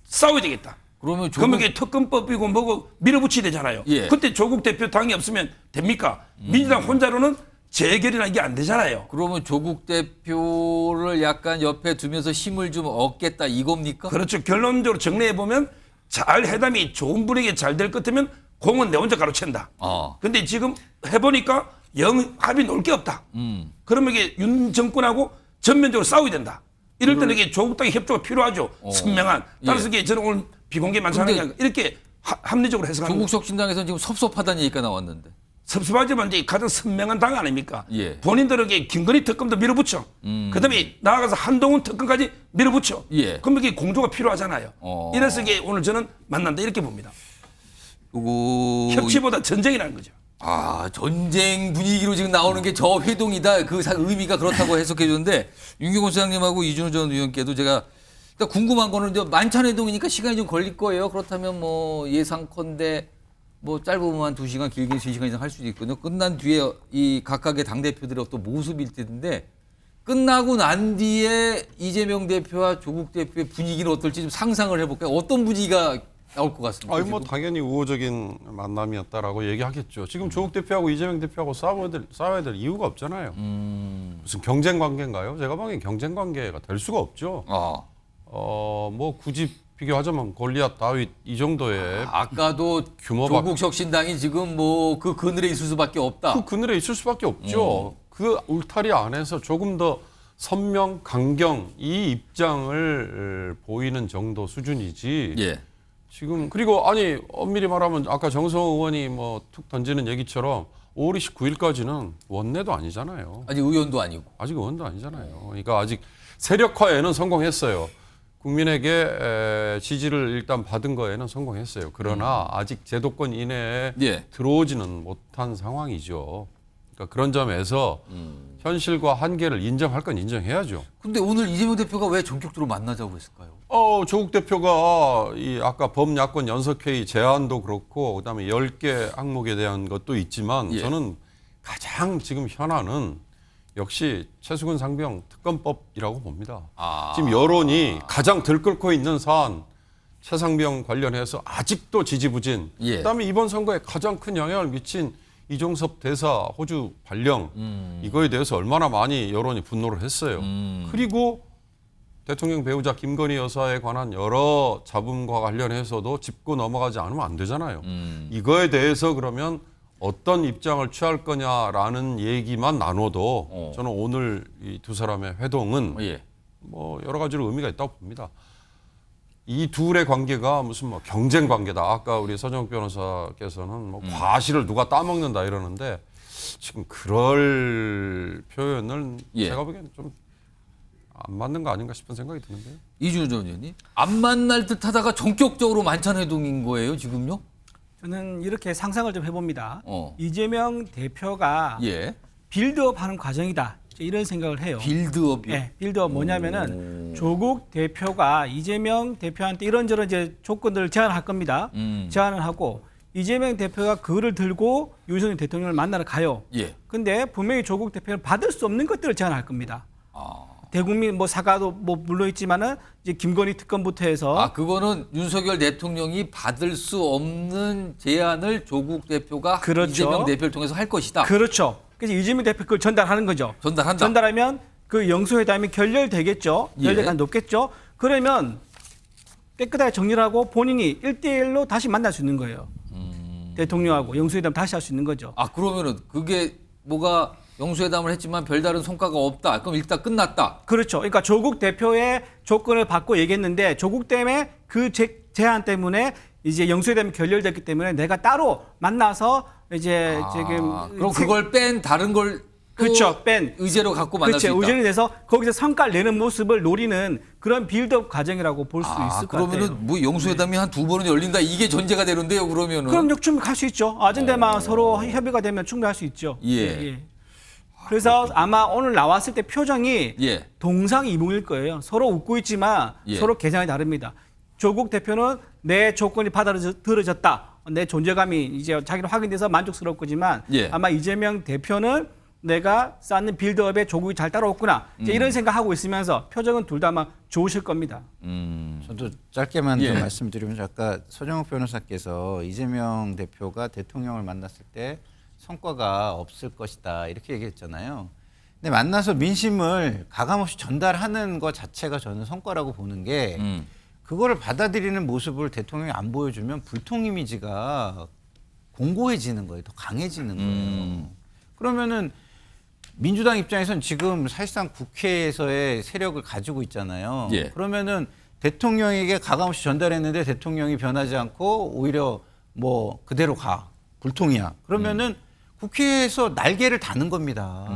싸워야 되겠다. 그러면 이게 특검법이고 뭐고 밀어붙여야 되잖아요. 예. 그때 조국 대표 당이 없으면 됩니까? 민주당 혼자로는 재결이나 이게 안 되잖아요. 그러면 조국 대표를 약간 옆에 두면서 힘을 좀 얻겠다 이겁니까? 그렇죠. 결론적으로 정리해 보면 잘 회담이 좋은 분에게 잘 될 것 같으면 공은 내 혼자 가로챈다. 근데 지금 해보니까 영 합의 놓을 게 없다. 그러면 이게 윤 정권하고 전면적으로 싸워야 된다. 이럴 때는 이게 조국 당의 협조가 필요하죠. 선명한. 따라서 이게 저는 오늘 비공개 만찬하는 게 아니라 이렇게 합리적으로 해석하는 조국 혁신당에서는 지금 섭섭하다는 얘기가 나왔는데. 섭섭하지만 이제 가장 선명한 당 아닙니까? 예. 본인들에게 김건희 특검도 밀어붙여. 그다음에 나아가서 한동훈 특검까지 밀어붙여. 예. 그럼 이게 공조가 필요하잖아요. 이래서 이게 오늘 저는 만난다 이렇게 봅니다. 협치보다 전쟁이라는 거죠. 전쟁 분위기로 지금 나오는 게 저 회동이다. 그 의미가 그렇다고 해석해 주는데 윤경호 소장님하고 이준호 전 의원께도 제가 일단 궁금한 거는 이제 만찬 회동이니까 시간이 좀 걸릴 거예요. 그렇다면 뭐 예상컨대 뭐 짧으면 2시간, 길게 3시간 이상 할 수도 있거든요. 끝난 뒤에 이 각각의 당대표들의 어떤 모습일 텐데 끝나고 난 뒤에 이재명 대표와 조국 대표의 분위기는 어떨지 좀 상상을 해볼까요? 어떤 분위기가 나올 것 같습니다. 아니 뭐 당연히 우호적인 만남이었다라고 얘기하겠죠. 지금 조국 대표하고 이재명 대표하고 싸워야 될 이유가 없잖아요. 무슨 경쟁 관계인가요? 제가 보기엔 경쟁 관계가 될 수가 없죠. 뭐 굳이 비교하자면 골리앗 다윗 이 정도의 아까도 조국 혁신당이 지금 뭐 그 그늘에 있을 수밖에 없다. 그 그늘에 있을 수밖에 없죠. 그 울타리 안에서 조금 더 선명 강경 이 입장을 보이는 정도 수준이지. 예. 지금 그리고 아니 엄밀히 말하면 아까 정성호 의원이 뭐 툭 던지는 얘기처럼 5월 29일까지는 원내도 아니잖아요. 아직 의원도 아니고. 아직 의원도 아니잖아요. 그러니까 아직 세력화에는 성공했어요. 국민에게 지지를 일단 받은 거에는 성공했어요. 그러나 아직 제도권 이내에 들어오지는 못한 상황이죠. 그러니까 그런 점에서 현실과 한계를 인정할 건 인정해야죠. 근데 오늘 이재명 대표가 왜 전격적으로 만나자고 했을까요? 조국 대표가 이 아까 범야권 연석회의 제안도 그렇고 그다음에 10개 항목에 대한 것도 있지만 저는 가장 지금 현안은 역시 최수근 상병 특검법이라고 봅니다. 지금 여론이 가장 들끓고 있는 사안 최상병 관련해서 아직도 지지부진. 그다음에 이번 선거에 가장 큰 영향을 미친 이종섭 대사 호주 발령 이거에 대해서 얼마나 많이 여론이 분노를 했어요. 그리고 대통령 배우자 김건희 여사에 관한 여러 잡음과 관련해서도 짚고 넘어가지 않으면 안 되잖아요. 이거에 대해서 그러면 어떤 입장을 취할 거냐라는 얘기만 나눠도 저는 오늘 이 두 사람의 회동은 뭐 여러 가지로 의미가 있다고 봅니다. 이 둘의 관계가 무슨 뭐 경쟁 관계다. 아까 우리 서정욱 변호사께서는 뭐 과실을 누가 따먹는다 이러는데 지금 그럴 표현을 제가 보기에는 좀 안 맞는 거 아닌가 싶은 생각이 드는데요. 이준호 전 의원님, 안 만날 듯하다가 전격적으로 만찬 회동인 거예요 지금요? 저는 이렇게 상상을 좀 해봅니다. 이재명 대표가 예. 빌드업하는 과정이다. 이런 생각을 해요. 빌드업이요? 네, 빌드업 뭐냐면은 조국 대표가 이재명 대표한테 이런저런 이제 조건들을 제안할 겁니다. 제안을 하고 이재명 대표가 그거를 들고 윤석열 대통령을 만나러 가요. 근데 분명히 조국 대표는 받을 수 없는 것들을 제안할 겁니다. 대국민 뭐 사과도 뭐 물론 있지만은 이제 김건희 특검부터 해서 그거는 윤석열 대통령이 받을 수 없는 제안을 조국 대표가 이재명 대표를 통해서 할 것이다. 그렇죠. 그래서 이재명 대표 그걸 전달하는 거죠. 전달한다. 전달하면 그 영수회담이 결렬되겠죠. 결렬가 높겠죠. 그러면 깨끗하게 정리를 하고 본인이 1대1로 다시 만날 수 있는 거예요. 대통령하고 영수회담 다시 할 수 있는 거죠. 그러면은 그게 뭐가 영수회담을 했지만 별다른 성과가 없다. 그럼 일단 끝났다. 그렇죠. 그러니까 조국 대표의 조건을 받고 얘기했는데 조국 때문에 그 제안 때문에 이제 영수회담이 결렬됐기 때문에 내가 따로 만나서 이제 지금 그럼 그걸 뺀 다른 걸 그렇죠. 뺀 의제로 갖고 만날 수 있다. 그렇죠. 의제를 내서 거기서 성과를 내는 모습을 노리는 그런 빌드업 과정이라고 볼 수 있을 것 같아요. 그러면은 뭐 영수회담이 한 2번은 열린다 이게 전제가 되는데요. 그러면은 그럼 충분히 할 수 있죠. 아젠데만 서로 협의가 되면 충분히 할 수 있죠. 예. 그래서 아마 오늘 나왔을 때 표정이 예. 동상이몽일 거예요. 서로 웃고 있지만 예. 서로 계산이 다릅니다. 조국 대표는 내 조건이 받아들여졌다. 내 존재감이 이제 자기는 확인돼서 만족스러울 거지만 예. 아마 이재명 대표는 내가 쌓는 빌드업에 조국이 잘 따라왔구나. 이제 이런 생각하고 있으면서 표정은 둘 다 아마 좋으실 겁니다. 저도 짧게만 예. 좀 말씀드리면 아까 서정욱 변호사께서 이재명 대표가 대통령을 만났을 때 성과가 없을 것이다 이렇게 얘기했잖아요. 근데 만나서 민심을 가감없이 전달하는 것 자체가 저는 성과라고 보는 게 그거를 받아들이는 모습을 대통령이 안 보여주면 불통 이미지가 공고해지는 거예요. 더 강해지는 거예요. 그러면은 민주당 입장에서는 지금 사실상 국회에서의 세력을 가지고 있잖아요. 예. 그러면은 대통령에게 가감없이 전달했는데 대통령이 변하지 않고 오히려 뭐 그대로 가. 불통이야. 그러면은 국회에서 날개를 다는 겁니다.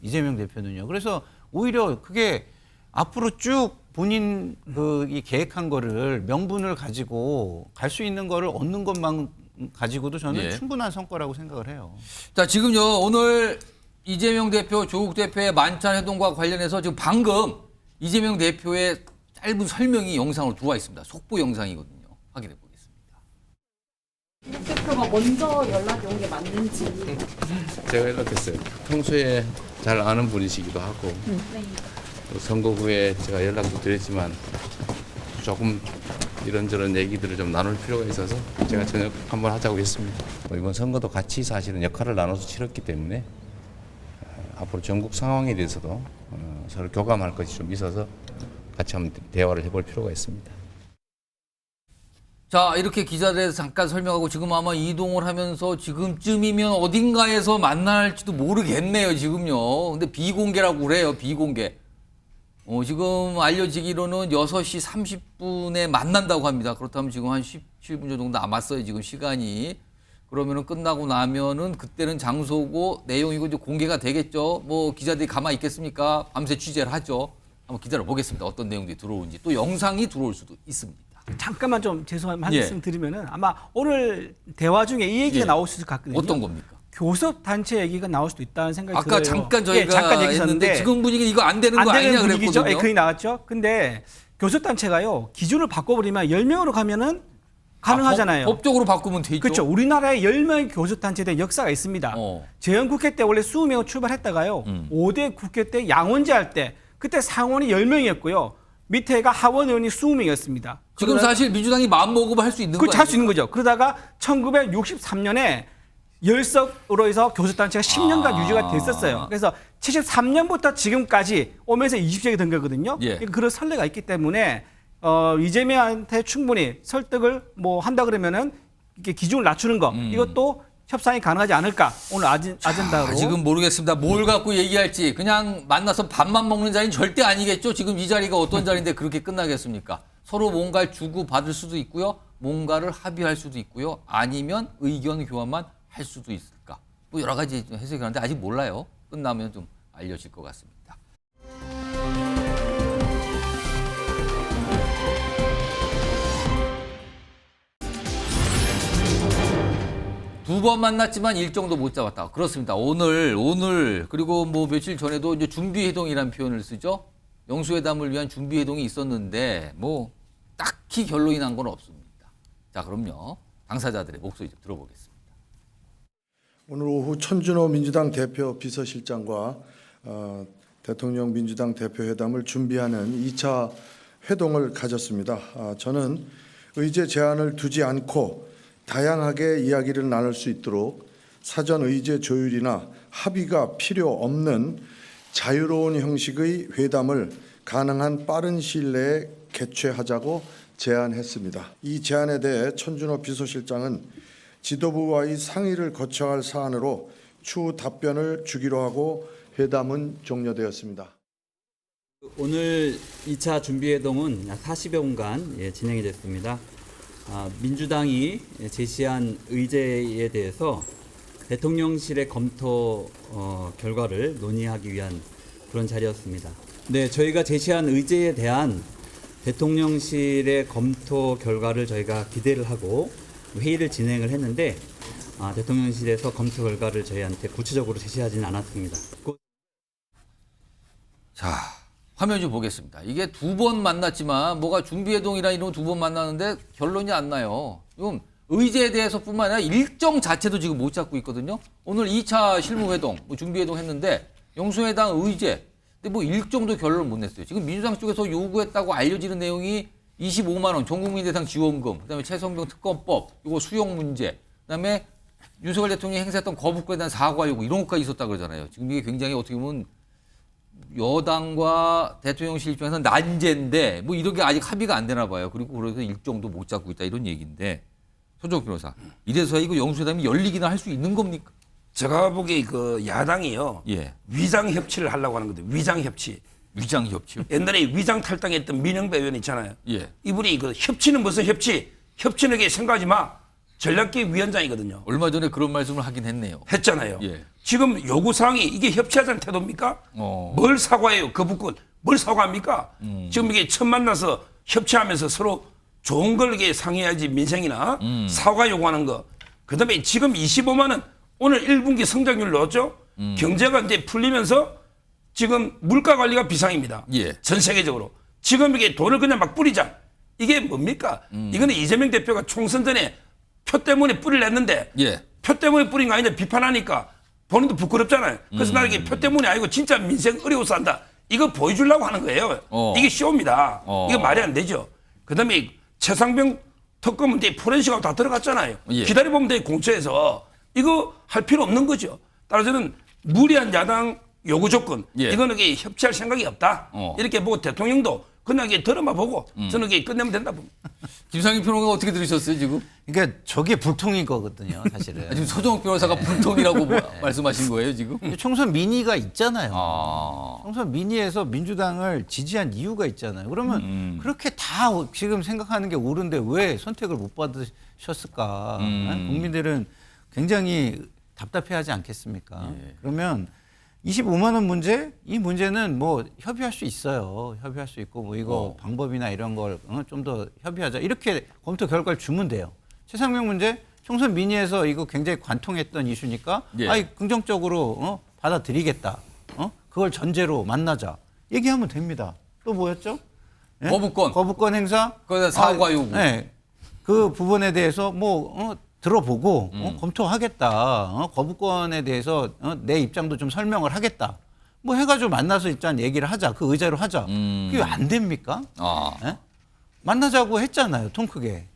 이재명 대표는요. 그래서 오히려 그게 앞으로 쭉 본인 이 계획한 거를 명분을 가지고 갈 수 있는 거를 얻는 것만 가지고도 저는 예. 충분한 성과라고 생각을 해요. 자, 지금요, 오늘 이재명 대표, 조국 대표의 만찬 회동과 관련해서 지금 방금 이재명 대표의 짧은 설명이 영상으로 들어와 있습니다. 속보 영상이거든요. 확인해 보겠습니다. 조 대표가 먼저 연락이 온 게 맞는지. 제가 연락했어요. 평소에 잘 아는 분이시기도 하고 네. 또 선거 후에 제가 연락도 드렸지만 조금 이런저런 얘기들을 좀 나눌 필요가 있어서 제가 저녁 한번 하자고 했습니다. 이번 선거도 같이 사실은 역할을 나눠서 치렀기 때문에 앞으로 전국 상황에 대해서도 서로 교감할 것이 좀 있어서 같이 한번 대화를 해볼 필요가 있습니다. 자, 이렇게 기자들에서 잠깐 설명하고 지금 아마 이동을 하면서 지금쯤이면 어딘가에서 만날지도 모르겠네요, 지금요. 근데 비공개라고 그래요, 비공개. 지금 알려지기로는 6시 30분에 만난다고 합니다. 그렇다면 지금 한 17분 정도 남았어요, 지금 시간이. 그러면은 끝나고 나면은 그때는 장소고 내용이고 이제 공개가 되겠죠. 뭐 기자들이 가만히 있겠습니까? 밤새 취재를 하죠. 한번 기다려 보겠습니다. 어떤 내용들이 들어오는지. 또 영상이 들어올 수도 있습니다. 잠깐만 좀 죄송한 예. 말씀 드리면은 아마 오늘 대화 중에 이 얘기가 예. 나올 수 있을 것 같거든요. 어떤 겁니까? 교섭 단체 얘기가 나올 수도 있다는 생각이 들어요. 아까 잠깐 저희가 잠깐 했는데 지금 분위기 이거 안 되는 거 아니냐 분위기죠? 그랬거든요. 그게 나왔죠. 근데 교섭 단체가요. 기준을 바꿔버리면 10명으로 가면은 가능하잖아요. 법적으로 바꾸면 되죠. 그렇죠. 우리나라에 10명의 교섭 단체에 대한 역사가 있습니다. 재헌국회 때 원래 20명 출발했다가요. 5대 국회 때 양원제 할 때 그때 상원이 10명이었고요. 밑에가 하원 의원이 20명이었습니다. 지금 사실 민주당이 마음 먹으면 할 수 있는 거예요. 그렇죠. 할 수 있는 거죠. 그러다가 1963년에 열석으로 해서 교섭단체가 10년간 유지가 됐었어요. 그래서 73년부터 지금까지 오면서 20석이 된 거거든요. 예. 그런 선례가 있기 때문에 이재명한테 충분히 설득을 뭐 한다 그러면은 이렇게 기준을 낮추는 거 이것도 협상이 가능하지 않을까 오늘 아젠다로. 지금 모르겠습니다. 뭘 갖고 얘기할지 그냥 만나서 밥만 먹는 자리는 절대 아니겠죠. 지금 이 자리가 어떤 자리인데 그렇게 끝나겠습니까? 서로 뭔가를 주고 받을 수도 있고요. 뭔가를 합의할 수도 있고요. 아니면 의견 교환만 할 수도 있을까? 뭐 여러 가지 해석이 하는데 아직 몰라요. 끝나면 좀 알려질 것 같습니다. 두 번 만났지만 일정도 못 잡았다. 그렇습니다. 오늘 그리고 뭐 며칠 전에도 이제 준비회동이라는 표현을 쓰죠. 영수회담을 위한 준비회동이 있었는데 뭐 딱히 결론이 난 건 없습니다. 자, 그럼요. 당사자들의 목소리 좀 들어보겠습니다. 오늘 오후 천준호 민주당 대표 비서실장과 대통령 민주당 대표 회담을 준비하는 2차 회동을 가졌습니다. 저는 의제 제한을 두지 않고 다양하게 이야기를 나눌 수 있도록 사전 의제 조율이나 합의가 필요 없는 자유로운 형식의 회담을 가능한 빠른 시일 내에 개최하자고 제안했습니다. 이 제안에 대해 천준호 비서실장은 지도부와의 상의를 거쳐야 할 사안으로 추후 답변을 주기로 하고 회담은 종료되었습니다. 오늘 2차 준비회동은 약 40여 분간 진행이 됐습니다. 민주당이 제시한 의제에 대해서 대통령실의 검토 결과를 논의하기 위한 그런 자리였습니다. 네, 저희가 제시한 의제에 대한 대통령실의 검토 결과를 저희가 기대를 하고 회의를 진행을 했는데 대통령실에서 검토 결과를 저희한테 구체적으로 제시하지는 않았습니다. 자, 화면 좀 보겠습니다. 이게 2번 만났지만 뭐가 준비회동이라 이런 2번 만나는데 결론이 안 나요. 지금 의제에 대해서뿐만 아니라 일정 자체도 지금 못 잡고 있거든요. 오늘 2차 실무회동, 준비회동 했는데 영수회담 의제, 근데 뭐 일정도 결론을 못 냈어요. 지금 민주당 쪽에서 요구했다고 알려지는 내용이 25만 원 전국민 대상 지원금, 그다음에 최성병 특검법, 이거 수용 문제, 그다음에 윤석열 대통령이 행사했던 거부권에 대한 사과 요구 이런 것까지 있었다 그러잖아요. 지금 이게 굉장히 어떻게 보면 여당과 대통령실 입장에서는 난제인데 뭐 이런 게 아직 합의가 안 되나 봐요. 그리고 그래서 일정도 못 잡고 있다 이런 얘기인데 서정욱 변호사, 이래서 이거 영수회담이 열리기나 할 수 있는 겁니까? 제가 보기에 그 야당이요. 예. 위장 협치를 하려고 하는 건데 위장 협치. 위장 협치요? 옛날에 위장 탈당했던 민영배 의원 있잖아요. 예. 이분이 그 협치는 무슨 협치? 협치는 게 생각하지 마. 전략기 위원장이거든요. 얼마 전에 그런 말씀을 하긴 했네요. 했잖아요. 예. 지금 요구사항이 이게 협치하자는 태도입니까? 뭘 사과해요? 거부권. 뭘 사과합니까? 지금 이게 처음 만나서 협치하면서 서로 좋은 걸 이게 상의해야지 민생이나 사과 요구하는 거. 그 다음에 지금 25만 원 오늘 1분기 성장률 넣었죠? 경제가 이제 풀리면서 지금 물가 관리가 비상입니다. 예. 전 세계적으로. 지금 이게 돈을 그냥 막 뿌리자. 이게 뭡니까? 이거는 이재명 대표가 총선 전에 표 때문에 뿌리를 냈는데 예. 표 때문에 뿌린 거 아니냐 비판하니까 본인도 부끄럽잖아요. 그래서 나는 이게 표 때문이 아니고 진짜 민생 어려워서 한다. 이거 보여주려고 하는 거예요. 이게 쇼입니다. 이거 말이 안 되죠. 그다음에 최상병 특검 문제 포렌식하고 다 들어갔잖아요. 예. 기다려보면 돼 공처에서. 이거 할 필요 없는 거죠. 따라서 저는 무리한 야당 요구 조건 이거는 이게 협치할 생각이 없다. 이렇게 보고 대통령도 그냥 이게 들어만 보고 저는 이게 끝내면 된다 봅니다. 김상희 평론가 어떻게 들으셨어요 지금? 그러니까 저게 불통인 거거든요, 사실은. 지금 서정욱 변호사가 불통이라고 말씀하신 거예요 지금? 총선 민의가 있잖아요. 총선 민의에서 민주당을 지지한 이유가 있잖아요. 그러면 그렇게 다 지금 생각하는 게 옳은데 왜 선택을 못 받으셨을까? 국민들은 굉장히 답답해하지 않겠습니까? 그러면 25만 원 문제, 이 문제는 뭐 협의할 수 있어요. 협의할 수 있고 뭐 이거 방법이나 이런 걸 좀 더 협의하자. 이렇게 검토 결과를 주면 돼요. 최상병 문제, 총선 민의에서 이거 굉장히 관통했던 이슈니까 아이 긍정적으로 받아들이겠다. 그걸 전제로 만나자. 얘기하면 됩니다. 또 뭐였죠? 네? 거부권 행사. 거기다 사과 요구. 네. 그 부분에 대해서 뭐 들어보고 검토하겠다. 거부권에 대해서 내 입장도 좀 설명을 하겠다. 뭐 해가지고 만나서 일단 얘기를 하자. 그 의제로 하자. 그게 왜 안 됩니까? 네? 만나자고 했잖아요. 통 크게.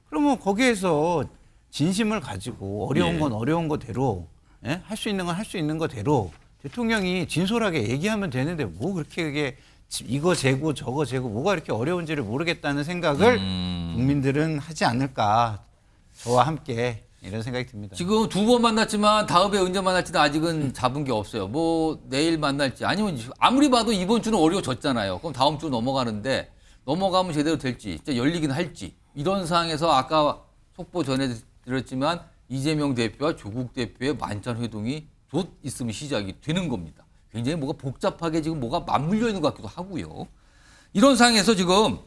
그러면 거기에서 진심을 가지고 어려운 건 어려운 거대로 할 수 있는 건 할 수 있는 거대로 대통령이 진솔하게 얘기하면 되는데 뭐 그렇게 그게 이거 재고 저거 재고 뭐가 이렇게 어려운지를 모르겠다는 생각을 국민들은 하지 않을까. 저와 함께 이런 생각이 듭니다. 지금 2번 만났지만 다음에 언제 만날지는 아직은 잡은 게 없어요. 뭐 내일 만날지 아니면 아무리 봐도 이번 주는 어려워졌잖아요. 그럼 다음 주 넘어가는데 넘어가면 제대로 될지 진짜 열리긴 할지 이런 상황에서 아까 속보 전해드렸지만 이재명 대표와 조국 대표의 만찬 회동이 곧 있으면 시작이 되는 겁니다. 굉장히 뭐가 복잡하게 지금 뭐가 맞물려 있는 것 같기도 하고요. 이런 상황에서 지금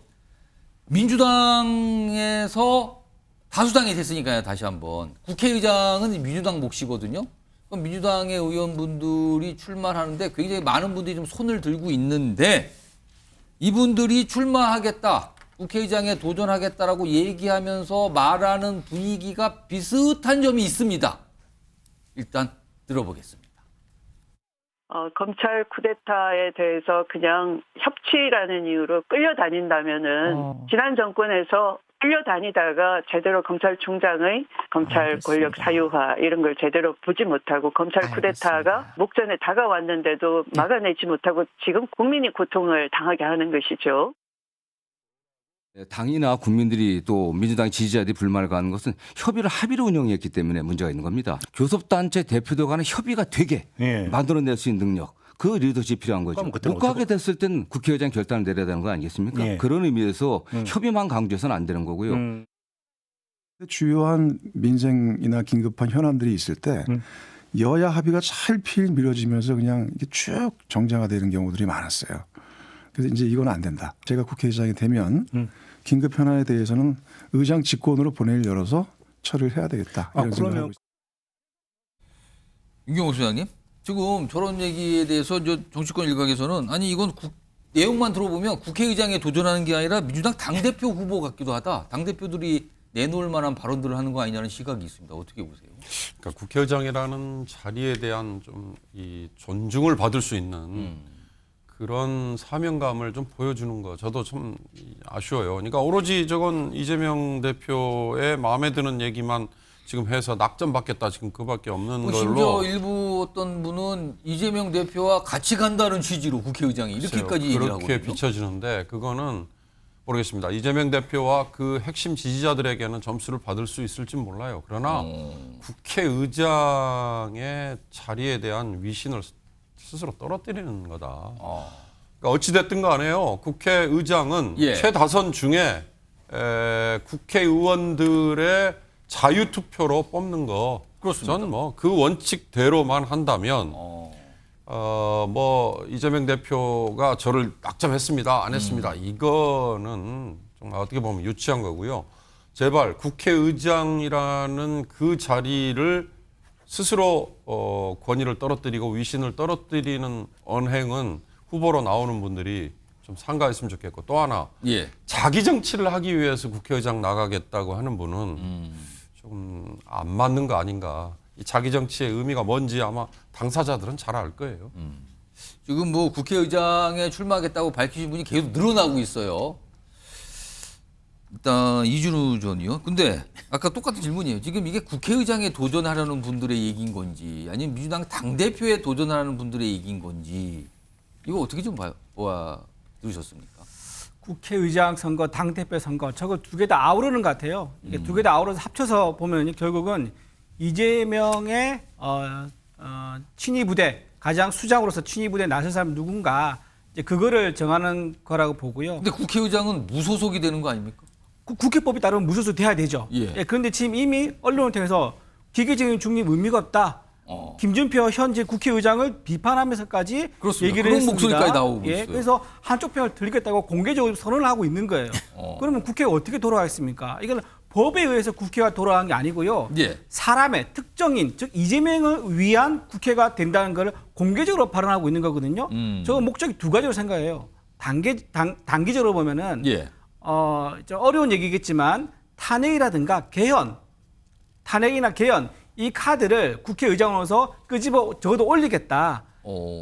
민주당에서 다수당이 됐으니까요. 다시 한번. 국회의장은 민주당 몫이거든요. 그럼 민주당의 의원분들이 출마하는데 굉장히 많은 분들이 좀 손을 들고 있는데 이분들이 출마하겠다, 국회의장에 도전하겠다라고 얘기하면서 말하는 분위기가 비슷한 점이 있습니다. 일단 들어보겠습니다. 검찰 쿠데타에 대해서 그냥 협치라는 이유로 끌려다닌다면은 지난 정권에서 끌려다니다가 제대로 검찰총장의 검찰 권력 사유화 이런 걸 제대로 보지 못하고 검찰 쿠데타가 목전에 다가왔는데도 막아내지 못하고 지금 국민이 고통을 당하게 하는 것이죠. 당이나 국민들이 또 민주당 지지자들이 불만을 가하는 것은 협의를 합의로 운영했기 때문에 문제가 있는 겁니다. 교섭단체 대표들 간의 협의가 되게 만들어낼 수 있는 능력. 그 리더십이 필요한 거죠. 못 가게 됐을 땐 국회의장 결단을 내려야 되는 거 아니겠습니까? 그런 의미에서 협의만 강조해서는 안 되는 거고요. 주요한 민생이나 긴급한 현안들이 있을 때 여야 합의가 찰필 미뤄지면서 그냥 이게 쭉 정쟁화되는 경우들이 많았어요. 그래서 이제 이건 안 된다. 제가 국회의장이 되면 긴급 현안에 대해서는 의장 직권으로 본회의를 열어서 처리를 해야 되겠다. 이런 생각을 하고 있습니다. 윤경호 소장님, 지금 저런 얘기에 대해서 정치권 일각에서는 아니 이건 내용만 들어보면 국회의장에 도전하는 게 아니라 민주당 당대표 후보 같기도 하다. 당대표들이 내놓을 만한 발언들을 하는 거 아니냐는 시각이 있습니다. 어떻게 보세요? 그러니까 국회의장이라는 자리에 대한 좀 이 존중을 받을 수 있는 그런 사명감을 좀 보여주는 거 저도 좀 아쉬워요. 그러니까 오로지 저건 이재명 대표의 마음에 드는 얘기만 지금 해서 낙점받겠다 지금 그밖에 없는 걸로. 심지어 일부 어떤 분은 이재명 대표와 같이 간다는 취지로 국회의장이 이렇게까지 얘기를 하거든요. 그렇게 비춰지는데 그거는 모르겠습니다. 이재명 대표와 그 핵심 지지자들에게는 점수를 받을 수 있을지 몰라요. 그러나 국회의장의 자리에 대한 위신을 스스로 떨어뜨리는 거다. 그러니까 어찌됐든 간에요. 국회의장은 최다선 중에 국회의원들의 자유투표로 뽑는 거. 그렇습니다. 저는 뭐 그 원칙대로만 한다면 뭐 이재명 대표가 저를 낙점했습니다. 안 했습니다. 이거는 정말 어떻게 보면 유치한 거고요. 제발 국회의장이라는 그 자리를 스스로 권위를 떨어뜨리고 위신을 떨어뜨리는 언행은 후보로 나오는 분들이 좀 삼가했으면 좋겠고 또 하나 자기 정치를 하기 위해서 국회의장 나가겠다고 하는 분은 좀 안 맞는 거 아닌가. 이 자기 정치의 의미가 뭔지 아마 당사자들은 잘 알 거예요. 지금 뭐 국회의장에 출마하겠다고 밝히신 분이 계속 늘어나고 있어요. 일단 이준우 전이요. 근데 아까 똑같은 질문이에요. 지금 이게 국회의장에 도전하려는 분들의 얘기인 건지 아니면 민주당 당대표에 도전하는 분들의 얘기인 건지 이거 어떻게 좀 들으셨습니까? 국회의장 선거, 당대표 선거 저거 두 개 다 아우르는 것 같아요. 이게 두 개 다 아우러서 합쳐서 보면 결국은 이재명의 친위 부대 가장 수장으로서 친위 부대에 나설 사람 누군가 이제 그거를 정하는 거라고 보고요. 근데 국회의장은 무소속이 되는 거 아닙니까? 국회법에 따르면 무소속 돼야 되죠. 그런데 지금 이미 언론을 통해서 기계적인 중립 의미가 없다. 김준표 현재 국회의장을 비판하면서까지 그렇습니다. 얘기를 그런 했습니다. 목소리까지 나오고 있어요. 그래서 한쪽 편을 들겠다고 공개적으로 선언을 하고 있는 거예요. 그러면 국회가 어떻게 돌아가겠습니까? 이건 법에 의해서 국회가 돌아간 게 아니고요. 사람의 특정인, 즉 이재명을 위한 국회가 된다는 걸 공개적으로 발언하고 있는 거거든요. 저 목적이 두 가지로 생각해요. 단기적으로 보면은 좀 어려운 얘기겠지만 탄핵이라든가 개헌, 탄핵이나 개헌 이 카드를 국회의장으로서 끄집어 적어도 올리겠다.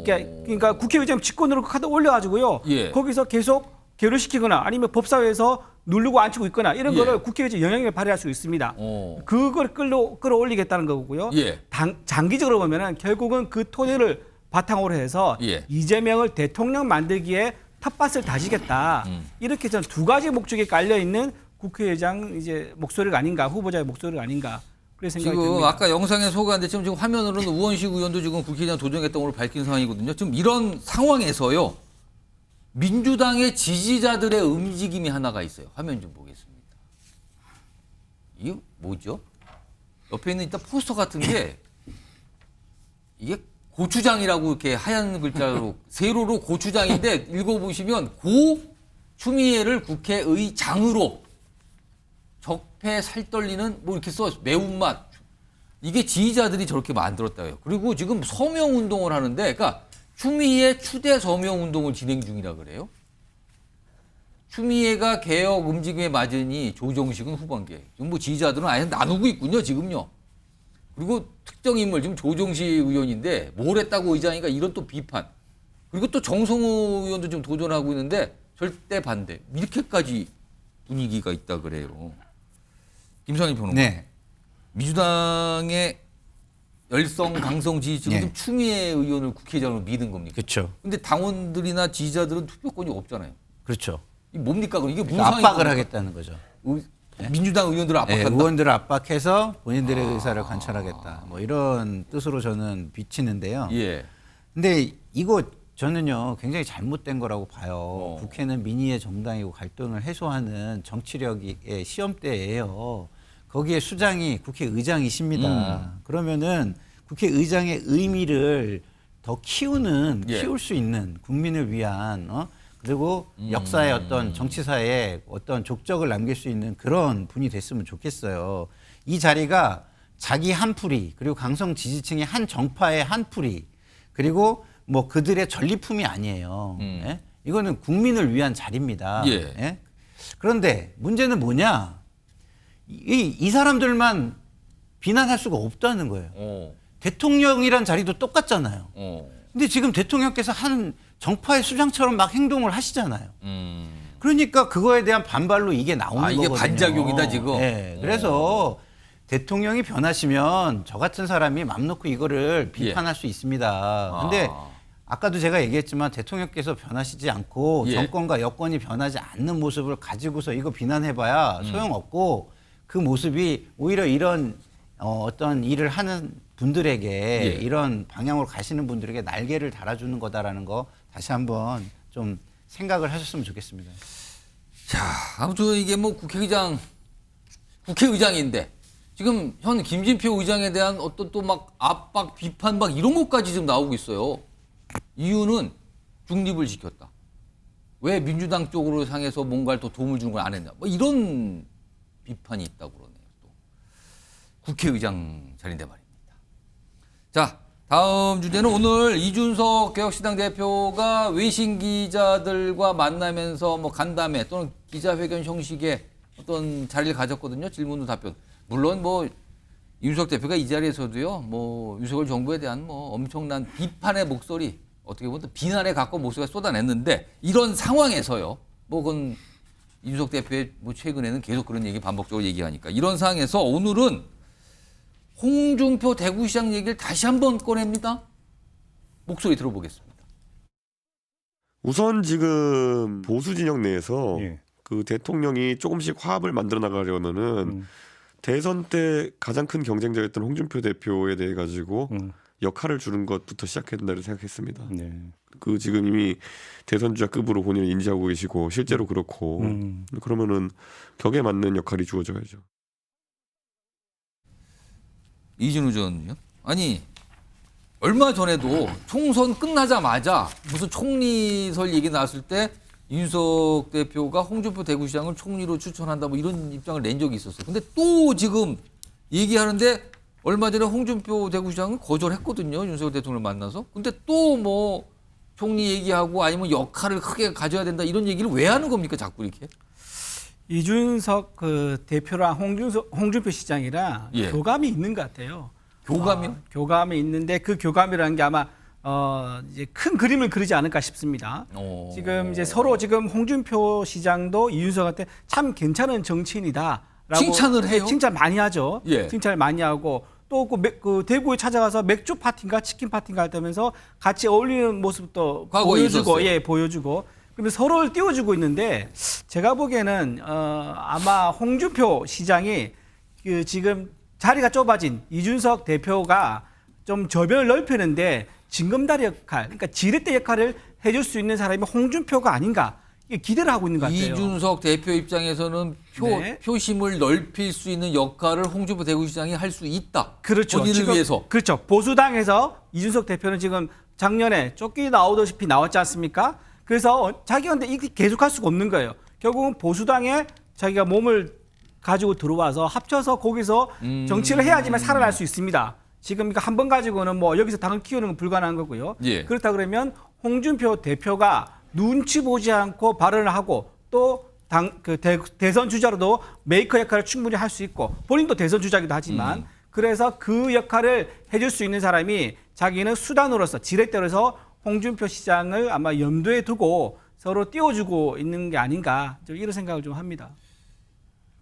그러니까 국회의장 직권으로 그 카드 올려가지고요. 거기서 계속 계류시키거나 아니면 법사위에서 누르고 앉히고 있거나 이런 거를 국회의장 영향력을 발휘할 수 있습니다. 그걸 끌어올리겠다는 거고요. 장기적으로 보면은 결국은 그 토대를 바탕으로 해서 이재명을 대통령 만들기에 텃밭을 다지겠다. 이렇게 전 두 가지 목적이 깔려 있는 국회의장 이제 목소리가 아닌가, 후보자의 목소리가 아닌가. 지금 듭니다. 아까 영상에 소개한 데 지금 화면으로는 우원식 의원도 지금 국회의장 도전했다고 오늘 밝힌 상황이거든요. 지금 이런 상황에서요. 민주당의 지지자들의 움직임이 하나가 있어요. 화면 좀 보겠습니다. 이게 뭐죠? 옆에 있는 일단 포스터 같은 게 이게 고추장이라고 이렇게 하얀 글자로 세로로 고추장인데 읽어보시면 고 추미애를 국회의장으로 적폐 살떨리는 뭐 이렇게 써 매운맛 이게 지지자들이 저렇게 만들었다고요. 그리고 지금 서명 운동을 하는데 그러니까 추미애 추대 서명 운동을 진행 중이라 그래요. 추미애가 개혁 움직임에 맞으니 조정식은 후반기에. 지금 뭐 지지자들은 아예 나누고 있군요, 지금요. 그리고 특정 인물, 지금 조정식 의원인데 뭘 했다고 의장이가 이런 또 비판. 그리고 또 정성호 의원도 지금 도전하고 있는데 절대 반대. 이렇게까지 분위기가 있다 그래요. 김상희 평론가. 네. 민주당의 열성 강성 지지층은 좀 추미애 의원을 국회의장으로 믿은 겁니까? 그렇죠. 근데 당원들이나 지지자들은 투표권이 없잖아요. 그렇죠. 이 뭡니까? 이게 무슨 압박을 상황입니까? 하겠다는 거죠. 민주당 의원들을 압박한다. 의원들을 압박해서 본인들의 의사를 관철하겠다. 뭐 이런 뜻으로 저는 비치는데요. 예. 근데 이거 저는요 굉장히 잘못된 거라고 봐요. 국회는 민의의 정당이고 갈등을 해소하는 정치력의 시험대예요. 거기에 수장이 국회의장이십니다. 그러면은 국회의장의 의미를 더 키울 수 있는 국민을 위한 그리고 역사의 어떤 정치사에 어떤 족적을 남길 수 있는 그런 분이 됐으면 좋겠어요. 이 자리가 자기 한 풀이 그리고 강성 지지층의 한 정파의 한 풀이 그리고 뭐 그들의 전리품이 아니에요. 예? 이거는 국민을 위한 자리입니다. 예. 예? 그런데 문제는 뭐냐? 이 사람들만 비난할 수가 없다는 거예요. 대통령이란 자리도 똑같잖아요. 근데 지금 대통령께서 한 정파의 수장처럼 막 행동을 하시잖아요. 그러니까 그거에 대한 반발로 이게 나오는 거거든요. 이게 반작용이다 지금. 네. 그래서 대통령이 변하시면 저 같은 사람이 맘 놓고 이거를 비판할 수 있습니다. 근데 아까도 제가 얘기했지만 대통령께서 변하시지 않고 정권과 여권이 변하지 않는 모습을 가지고서 이거 비난해봐야 소용없고 그 모습이 오히려 이런 어떤 일을 하는 분들에게 이런 방향으로 가시는 분들에게 날개를 달아주는 거다라는 거 다시 한번 좀 생각을 하셨으면 좋겠습니다. 자, 아무튼 이게 뭐 국회의장인데 지금 현 김진표 의장에 대한 어떤 또 막 압박, 비판 막 이런 것까지 지금 나오고 있어요. 이유는 중립을 지켰다. 왜 민주당 쪽으로 향해서 뭔가를 더 도움을 주는 걸 안 했냐. 뭐 이런 비판이 있다고 그러네요. 또 국회의장 자리인데 말입니다. 자, 다음 주제는 오늘 이준석 개혁신당 대표가 외신 기자들과 만나면서 뭐 간담회 또는 기자회견 형식의 어떤 자리를 가졌거든요. 질문도 답변. 물론 뭐 이준석 대표가 이 자리에서도요. 뭐 윤석열 정부에 대한 뭐 엄청난 비판의 목소리, 어떻게 보면 비난에 가까운 목소리가 쏟아냈는데 이런 상황에서요. 뭐 그건 이준석 대표의 뭐 최근에는 계속 그런 얘기 반복적으로 얘기하니까 이런 상황에서 오늘은 홍준표 대구시장 얘기를 다시 한번 꺼냅니다. 목소리 들어보겠습니다. 우선 지금 보수 진영 내에서 그 대통령이 조금씩 화합을 만들어 나가려면은 대선 때 가장 큰 경쟁자였던 홍준표 대표에 대해 가지고 역할을 주는 것부터 시작해야 된다고 생각했습니다. 그 지금 이미 대선 주자급으로 본인을 인지하고 계시고 실제로 그렇고 그러면은 격에 맞는 역할이 주어져야죠. 이진우 전 의원? 아니 얼마 전에도 총선 끝나자마자 무슨 총리설 얘기 나왔을 때 이준석 대표가 홍준표 대구시장을 총리로 추천한다 뭐 이런 입장을 낸 적이 있었어요. 근데 또 지금 얘기하는데 얼마 전에 홍준표 대구시장은 거절했거든요. 윤석열 대통령을 만나서. 근데 또 뭐 총리 얘기하고 아니면 역할을 크게 가져야 된다 이런 얘기를 왜 하는 겁니까? 자꾸 이렇게. 이준석 그 대표랑 홍준표 시장이랑 교감이 있는 것 같아요. 교감이요? 교감이 있는데 그 교감이라는 게 아마 이제 큰 그림을 그리지 않을까 싶습니다. 지금 이제 서로 지금 홍준표 시장도 이준석한테 참 괜찮은 정치인이다라고 칭찬을 해요? 칭찬 많이 하죠. 칭찬을 많이 하고 또 그 대구에 찾아가서 맥주 파티인가 치킨 파티인가 하면서 같이 어울리는 모습도 보여주고 보여주고 그러면 서로를 띄워주고 있는데 제가 보기에는 아마 홍준표 시장이 그 지금 자리가 좁아진 이준석 대표가 좀 저변을 넓히는데 징검다리 역할, 그러니까 지렛대 역할을 해줄 수 있는 사람이 홍준표가 아닌가 기대를 하고 있는 것 같아요. 이준석 대표 입장에서는 표심을 넓힐 수 있는 역할을 홍준표 대구시장이 할 수 있다. 그렇죠. 본인을 위해서. 그렇죠. 보수당에서 이준석 대표는 지금 작년에 쫓기 나오다시피 나왔지 않습니까? 그래서 자기한테 이렇게 계속할 수가 없는 거예요. 결국은 보수당에 자기가 몸을 가지고 들어와서 합쳐서 거기서 정치를 해야지만 살아날 수 있습니다. 지금 한 번 가지고는 뭐 여기서 당을 키우는 건 불가능한 거고요. 그렇다 그러면 홍준표 대표가 눈치 보지 않고 발언을 하고 또 대선 주자로도 메이커 역할을 충분히 할 수 있고 본인도 대선 주자기도 하지만 그래서 그 역할을 해줄 수 있는 사람이 자기는 수단으로서 지렛대로서 홍준표 시장을 아마 염두에 두고 서로 띄워주고 있는 게 아닌가 이런 생각을 좀 합니다.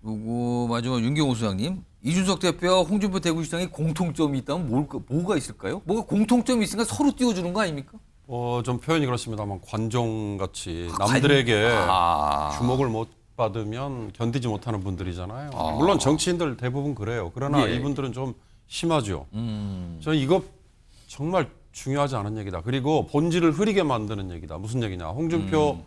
그리고 마지막 윤경호 소장님, 이준석 대표와 홍준표 대구시장의 공통점이 있다면 뭐가 있을까요? 뭐가 공통점이 있으니까 서로 띄워주는 거 아닙니까? 좀 표현이 그렇습니다만 관종같이 남들에게 주목을 못 받으면 견디지 못하는 분들이잖아요. 물론 정치인들 대부분 그래요. 그러나 예. 이분들은 좀 심하죠. 저는 이거 정말 중요하지 않은 얘기다. 그리고 본질을 흐리게 만드는 얘기다. 무슨 얘기냐. 홍준표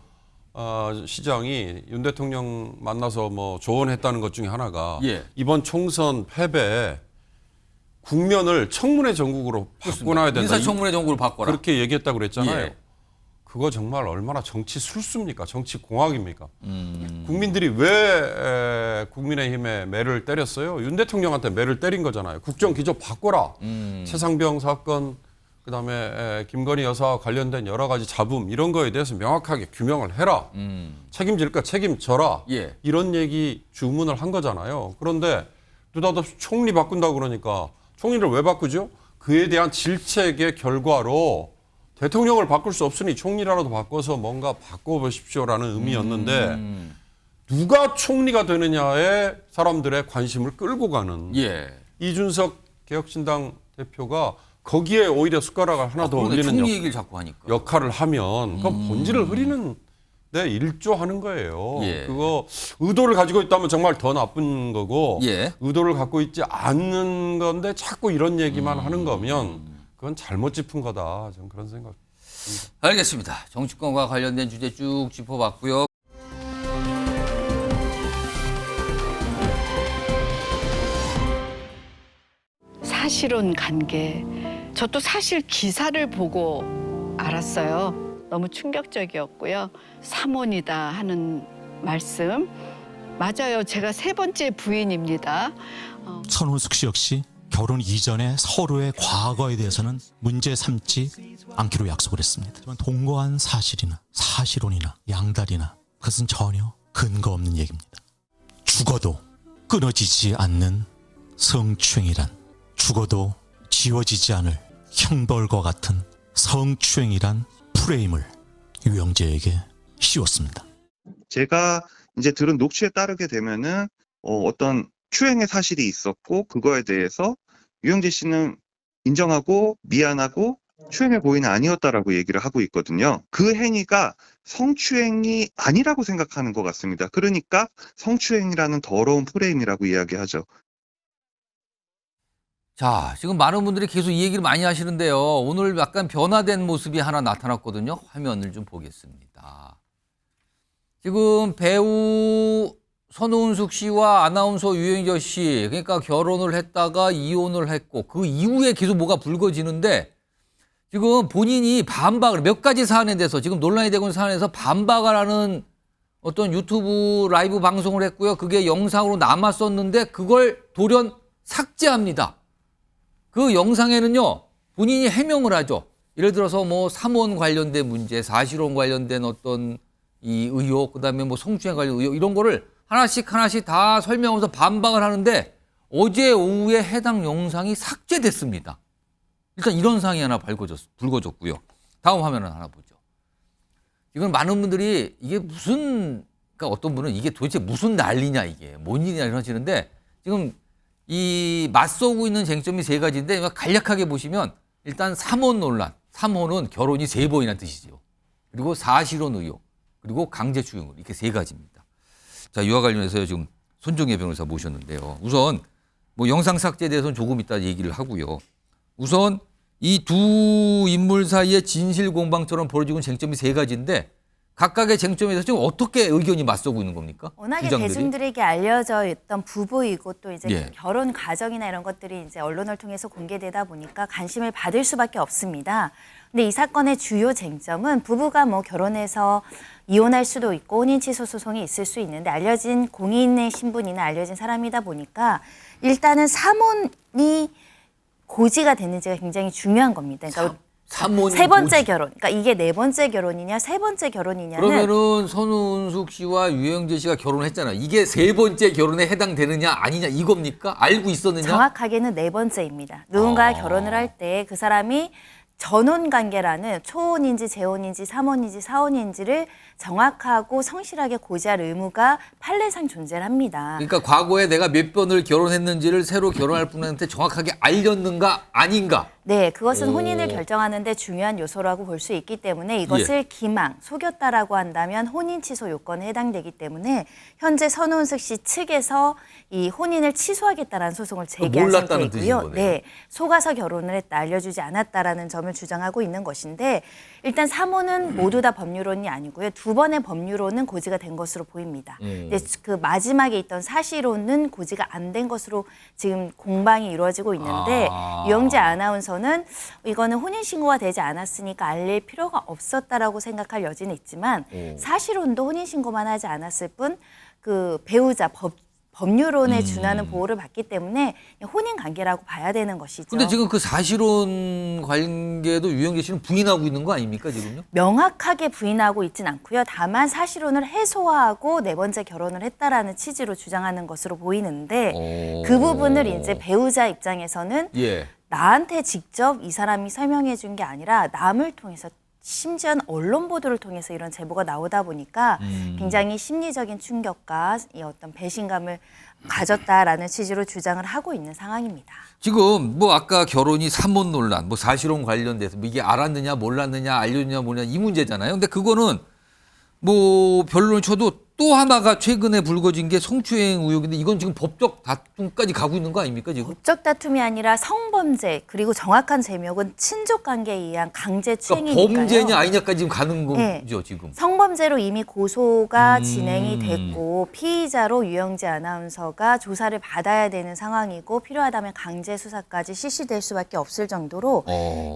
시장이 윤 대통령 만나서 뭐 조언했다는 것 중에 하나가 예. 이번 총선 패배에 국면을 청문회 전국으로 바꿔놔야 된다. 인사청문회 전국으로 바꿔라. 그렇게 얘기했다고 그랬잖아요. 예. 그거 정말 얼마나 정치 술수입니까? 정치 공학입니까? 국민들이 왜 국민의힘에 매를 때렸어요? 윤 대통령한테 매를 때린 거잖아요. 국정기조 바꿔라. 최상병 사건, 그다음에 김건희 여사와 관련된 여러 가지 잡음 이런 거에 대해서 명확하게 규명을 해라. 책임질 거 책임져라. 예. 이런 얘기 주문을 한 거잖아요. 그런데 느닷없이 총리 바꾼다고 그러니까 총리를 왜 바꾸죠? 그에 대한 질책의 결과로 대통령을 바꿀 수 없으니 총리라도 바꿔서 뭔가 바꿔보십시오라는 의미였는데 누가 총리가 되느냐에 사람들의 관심을 끌고 가는 예. 이준석 개혁신당 대표가 거기에 오히려 숟가락을 하나 더 올리는 총리 얘기를 자꾸 하니까. 역할을 하면 그건 본질을 흐리는 데 일조하는 거예요. 예. 그거 의도를 가지고 있다면 정말 더 나쁜 거고 예. 의도를 갖고 있지 않는 건데 자꾸 이런 얘기만 하는 거면 그건 잘못 짚은 거다. 저는 그런 생각. 알겠습니다. 정치권과 관련된 주제 쭉 짚어봤고요. 사실혼 관계. 저도 사실 기사를 보고 알았어요. 너무 충격적이었고요. 사모니다 하는 말씀. 맞아요. 제가 3번째 부인입니다. 선훈숙 씨 역시 결혼 이전에 서로의 과거에 대해서는 문제 삼지 않기로 약속을 했습니다. 동거한 사실이나 사실혼이나 양다리나 그것은 전혀 근거 없는 얘기입니다. 죽어도 끊어지지 않는 성추행이란, 죽어도 지워지지 않을 형벌과 같은 성추행이란 프레임을 유영재에게 씌웠습니다. 제가 이제 들은 녹취에 따르게 되면은 어떤 추행의 사실이 있었고 그거에 대해서 유영재 씨는 인정하고 미안하고 추행의 고의는 아니었다라고 얘기를 하고 있거든요. 그 행위가 성추행이 아니라고 생각하는 것 같습니다. 그러니까 성추행이라는 더러운 프레임이라고 이야기하죠. 자, 지금 많은 분들이 계속 이 얘기를 많이 하시는데요. 오늘 약간 변화된 모습이 하나 나타났거든요. 화면을 좀 보겠습니다. 지금 배우 선훈숙 씨와 아나운서 유영재 씨, 그러니까 결혼을 했다가 이혼을 했고 그 이후에 계속 뭐가 불거지는데 지금 본인이 반박을 몇 가지 사안에 대해서 지금 논란이 되고 있는 사안에서 반박을 하는 어떤 유튜브 라이브 방송을 했고요. 그게 영상으로 남았었는데 그걸 돌연 삭제합니다. 그 영상에는요, 본인이 해명을 하죠. 예를 들어서 뭐 삼혼 관련된 문제, 사실혼 관련된 어떤 이 의혹, 그다음에 뭐 성추행 관련 의혹 이런 거를 하나씩 다 설명하면서 반박을 하는데 어제 오후에 해당 영상이 삭제됐습니다. 일단 이런 상황이 하나 불거졌고요. 다음 화면을 하나 보죠. 이건 많은 분들이 이게 무슨, 그러니까 어떤 분은 이게 도대체 무슨 난리냐 이게 뭔 일이냐 이러시는데 지금 이 맞서고 있는 쟁점이 3가지인데 간략하게 보시면 일단 삼혼 논란, 삼혼은 결혼이 3번이라는 뜻이죠. 그리고 사실혼 의혹, 그리고 강제추행 의혹 이렇게 3가지입니다. 자, 이와 관련해서 지금 손정혜 변호사 모셨는데요. 우선 뭐 영상 삭제에 대해서는 조금 이따 얘기를 하고요. 우선 이 두 인물 사이의 진실 공방처럼 벌어지고 있는 쟁점이 3가지인데 각각의 쟁점에 대해서 지금 어떻게 의견이 맞서고 있는 겁니까? 워낙에 주장들이? 대중들에게 알려져 있던 부부이고 또 이제 예. 결혼 과정이나 이런 것들이 이제 언론을 통해서 공개되다 보니까 관심을 받을 수밖에 없습니다. 근데 이 사건의 주요 쟁점은 부부가 뭐 결혼해서 이혼할 수도 있고 혼인 취소 소송이 있을 수 있는데 알려진 공인의 신분이나 알려진 사람이다 보니까 일단은 삼혼이 고지가 됐는지가 굉장히 중요한 겁니다. 그러니까 삼혼이 3번째 고지. 결혼. 그러니까 이게 4번째 결혼이냐, 3번째 결혼이냐는 그러면은 선훈숙 씨와 유영재 씨가 결혼했잖아요. 이게 3번째 결혼에 해당되느냐 아니냐 이겁니까? 알고 있었느냐? 정확하게는 4번째입니다. 누군가 결혼을 할 때 그 사람이 전혼 관계라는 초혼인지 재혼인지 삼혼인지 사혼인지를 정확하고 성실하게 고지할 의무가 판례상 존재를 합니다. 그러니까 과거에 내가 몇 번을 결혼했는지를 새로 결혼할 분한테 정확하게 알렸는가 아닌가? 네, 그것은 혼인을 결정하는데 중요한 요소라고 볼 수 있기 때문에 이것을 기망, 속였다라고 한다면 혼인 취소 요건에 해당되기 때문에 현재 선원숙 씨 측에서 이 혼인을 취소하겠다라는 소송을 제기한 상태이고요. 네, 속아서 결혼을 했다, 알려주지 않았다라는 점을 주장하고 있는 것인데 일단 3호는 모두 다 법률혼이 아니고요. 2번의 법률혼은 고지가 된 것으로 보입니다. 근데 그 마지막에 있던 사실혼은 고지가 안 된 것으로 지금 공방이 이루어지고 있는데 유영재 아나운서는 이거는 혼인신고가 되지 않았으니까 알릴 필요가 없었다라고 생각할 여지는 있지만 사실혼도 혼인신고만 하지 않았을 뿐 그 배우자 법률혼에 준하는 보호를 받기 때문에 혼인 관계라고 봐야 되는 것이죠. 근데 지금 그 사실혼 관계도 유영재 씨는 부인하고 있는 거 아닙니까 지금요? 명확하게 부인하고 있진 않고요. 다만 사실혼을 해소하고 네 번째 결혼을 했다라는 취지로 주장하는 것으로 보이는데 그 부분을 이제 배우자 입장에서는 나한테 직접 이 사람이 설명해 준 게 아니라 남을 통해서 심지어는 언론 보도를 통해서 이런 제보가 나오다 보니까 굉장히 심리적인 충격과 이 어떤 배신감을 가졌다라는 취지로 주장을 하고 있는 상황입니다. 지금 뭐 아까 결혼이 산문 논란, 뭐 사실혼 관련돼서 뭐 이게 알았느냐 몰랐느냐 알려주냐 뭐냐 이 문제잖아요. 근데 그거는 뭐 변론을 쳐도 또 하나가 최근에 불거진 게 성추행 의혹인데 이건 지금 법적 다툼까지 가고 있는 거 아닙니까 지금? 법적 다툼이 아니라 성범죄 그리고 정확한 제목은 친족관계에 의한 강제추행이니까요. 그러니까 범죄냐 아니냐까지 지금 가는 거죠 지금. 성범죄로 이미 고소가 진행이 됐고 피의자로 유영재 아나운서가 조사를 받아야 되는 상황이고 필요하다면 강제 수사까지 실시될 수밖에 없을 정도로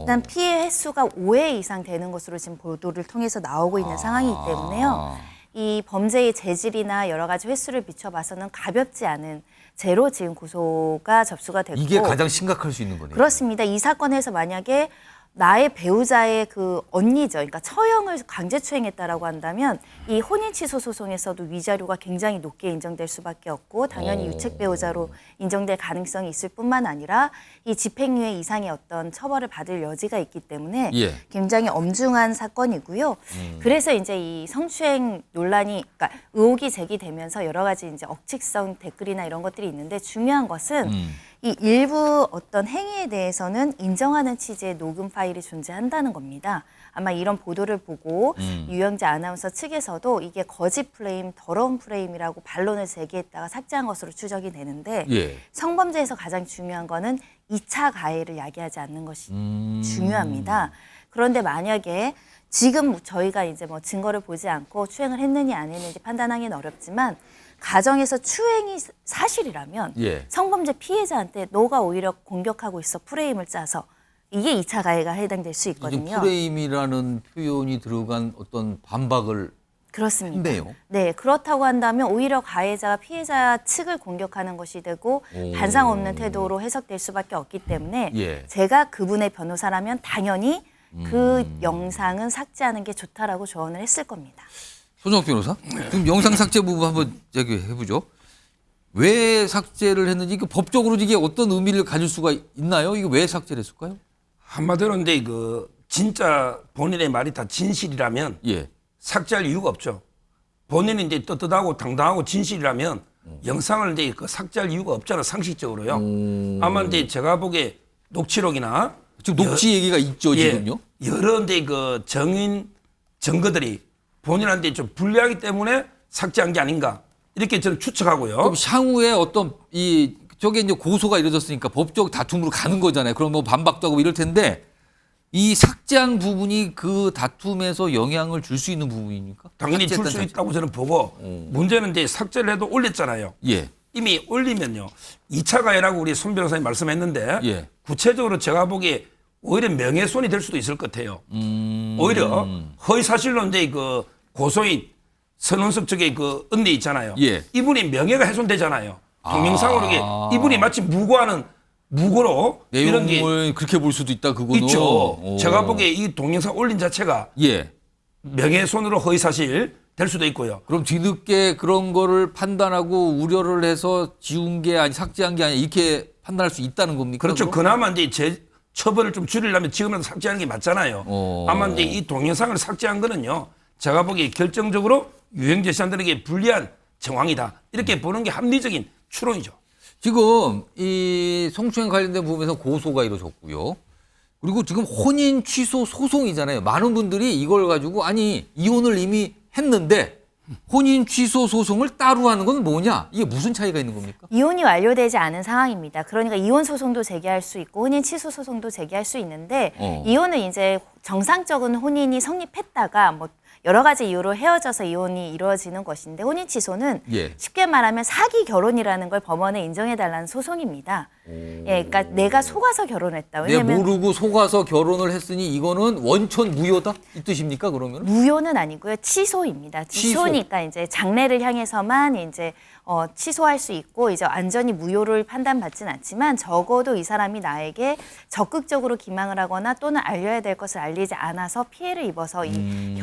일단 피해 횟수가 5회 이상 되는 것으로 지금 보도를 통해서 나오고 있는 상황이기 때문에요. 이 범죄의 재질이나 여러 가지 횟수를 비춰봐서는 가볍지 않은 죄로 지금 고소가 접수가 됐고 이게 가장 심각할 수 있는 거네요. 그렇습니다. 이 사건에서 만약에 나의 배우자의 그 언니죠. 그러니까 처형을 강제추행했다라고 한다면 이 혼인 취소 소송에서도 위자료가 굉장히 높게 인정될 수밖에 없고 당연히 유책 배우자로 인정될 가능성이 있을 뿐만 아니라 이 집행유예 이상의 어떤 처벌을 받을 여지가 있기 때문에 굉장히 엄중한 사건이고요. 그래서 이제 이 성추행 논란이 그러니까 의혹이 제기되면서 여러 가지 이제 억측성 댓글이나 이런 것들이 있는데 중요한 것은 이 일부 어떤 행위에 대해서는 인정하는 취지의 녹음 파일이 존재한다는 겁니다. 아마 이런 보도를 보고 유영재 아나운서 측에서도 이게 거짓 프레임, 더러운 프레임이라고 반론을 제기했다가 삭제한 것으로 추정이 되는데 성범죄에서 가장 중요한 거는 2차 가해를 야기하지 않는 것이 중요합니다. 그런데 만약에 지금 저희가 이제 뭐 증거를 보지 않고 추행을 했느냐 안 했는지 판단하기는 어렵지만 가정에서 추행이 사실이라면 성범죄 피해자한테 너가 오히려 공격하고 있어 프레임을 짜서 이게 2차 가해가 해당될 수 있거든요. 프레임이라는 표현이 들어간 어떤 반박을 그렇습니다. 했네요. 네, 그렇다고 한다면 오히려 가해자가 피해자 측을 공격하는 것이 되고 반상 없는 태도로 해석될 수밖에 없기 때문에 제가 그분의 변호사라면 당연히 그 영상은 삭제하는 게 좋다라고 조언을 했을 겁니다. 손정욱 변호사, 그럼 영상 삭제 부분 한번 얘기해보죠. 왜 삭제를 했는지 이게 법적으로 이게 어떤 의미를 가질 수가 있나요? 이게 왜 삭제를 했을까요? 한마디로 근데 그 진짜 본인의 말이 다 진실이라면 삭제할 이유가 없죠. 본인이 이제 떳떳하고 당당하고 진실이라면 영상을 이제 그 삭제할 이유가 없잖아 상식적으로요. 아마 이제 제가 보기에 녹취록이나 지금 녹취 얘기가 있죠 지금요. 여러 이제 그 정인 증거들이 본인한테 좀 불리하기 때문에 삭제한 게 아닌가 이렇게 저는 추측하고요. 그럼 향후에 어떤 이 저게 이제 고소가 이루어졌으니까 법적 다툼으로 가는 거잖아요. 그럼 뭐 반박도 하고 이럴 텐데 이 삭제한 부분이 그 다툼에서 영향을 줄 수 있는 부분입니까? 당연히 줄 수 있다고 저는 보고 문제는 이제 삭제를 해도 올렸잖아요. 이미 올리면요. 2차 가해라고 우리 손 변호사님 말씀했는데 구체적으로 제가 보기에 오히려 명예훼손이 될 수도 있을 것 같아요. 오히려 허위 사실로 이제 그 고소인 선원석 측의 그 언니 있잖아요. 이분이 명예가 훼손되잖아요. 동영상으로 이분이 마치 무고로 이런 게 내용을 그렇게 볼 수도 있다 그거는. 있죠. 제가 보기에 이 동영상 올린 자체가 명예훼손으로 허위 사실 될 수도 있고요. 그럼 뒤늦게 그런 거를 판단하고 우려를 해서 지운 게 아니 삭제한 게 아니라 이렇게 판단할 수 있다는 겁니까? 그렇죠. 그럼? 그나마 이제 처벌을 좀 줄이려면 지금은 삭제하는 게 맞잖아요. 아마 이제 이 동영상을 삭제한 거는요. 제가 보기에 결정적으로 유영재 씨한테는 불리한 정황이다. 이렇게 보는 게 합리적인 추론이죠. 지금 이 성추행 관련된 부분에서 고소가 이루어졌고요. 그리고 지금 혼인 취소 소송이잖아요. 많은 분들이 이걸 가지고 아니 이혼을 이미 했는데 혼인 취소 소송을 따로 하는 건 뭐냐? 이게 무슨 차이가 있는 겁니까? 이혼이 완료되지 않은 상황입니다. 그러니까 이혼 소송도 제기할 수 있고 혼인 취소 소송도 제기할 수 있는데 이혼은 이제 정상적인 혼인이 성립했다가 뭐 여러 가지 이유로 헤어져서 이혼이 이루어지는 것인데 혼인 취소는 쉽게 말하면 사기 결혼이라는 걸 법원에 인정해달라는 소송입니다. 그러니까 내가 속아서 결혼했다. 왜냐면 모르고 속아서 결혼을 했으니 이거는 원천 무효다 이 뜻입니까? 그러면 무효는 아니고요, 취소입니다. 취소니까 이제 장래를 향해서만 이제 취소할 수 있고 이제 완전히 무효를 판단받지는 않지만 적어도 이 사람이 나에게 적극적으로 기망을 하거나 또는 알려야 될 것을 알리지 않아서 피해를 입어서 이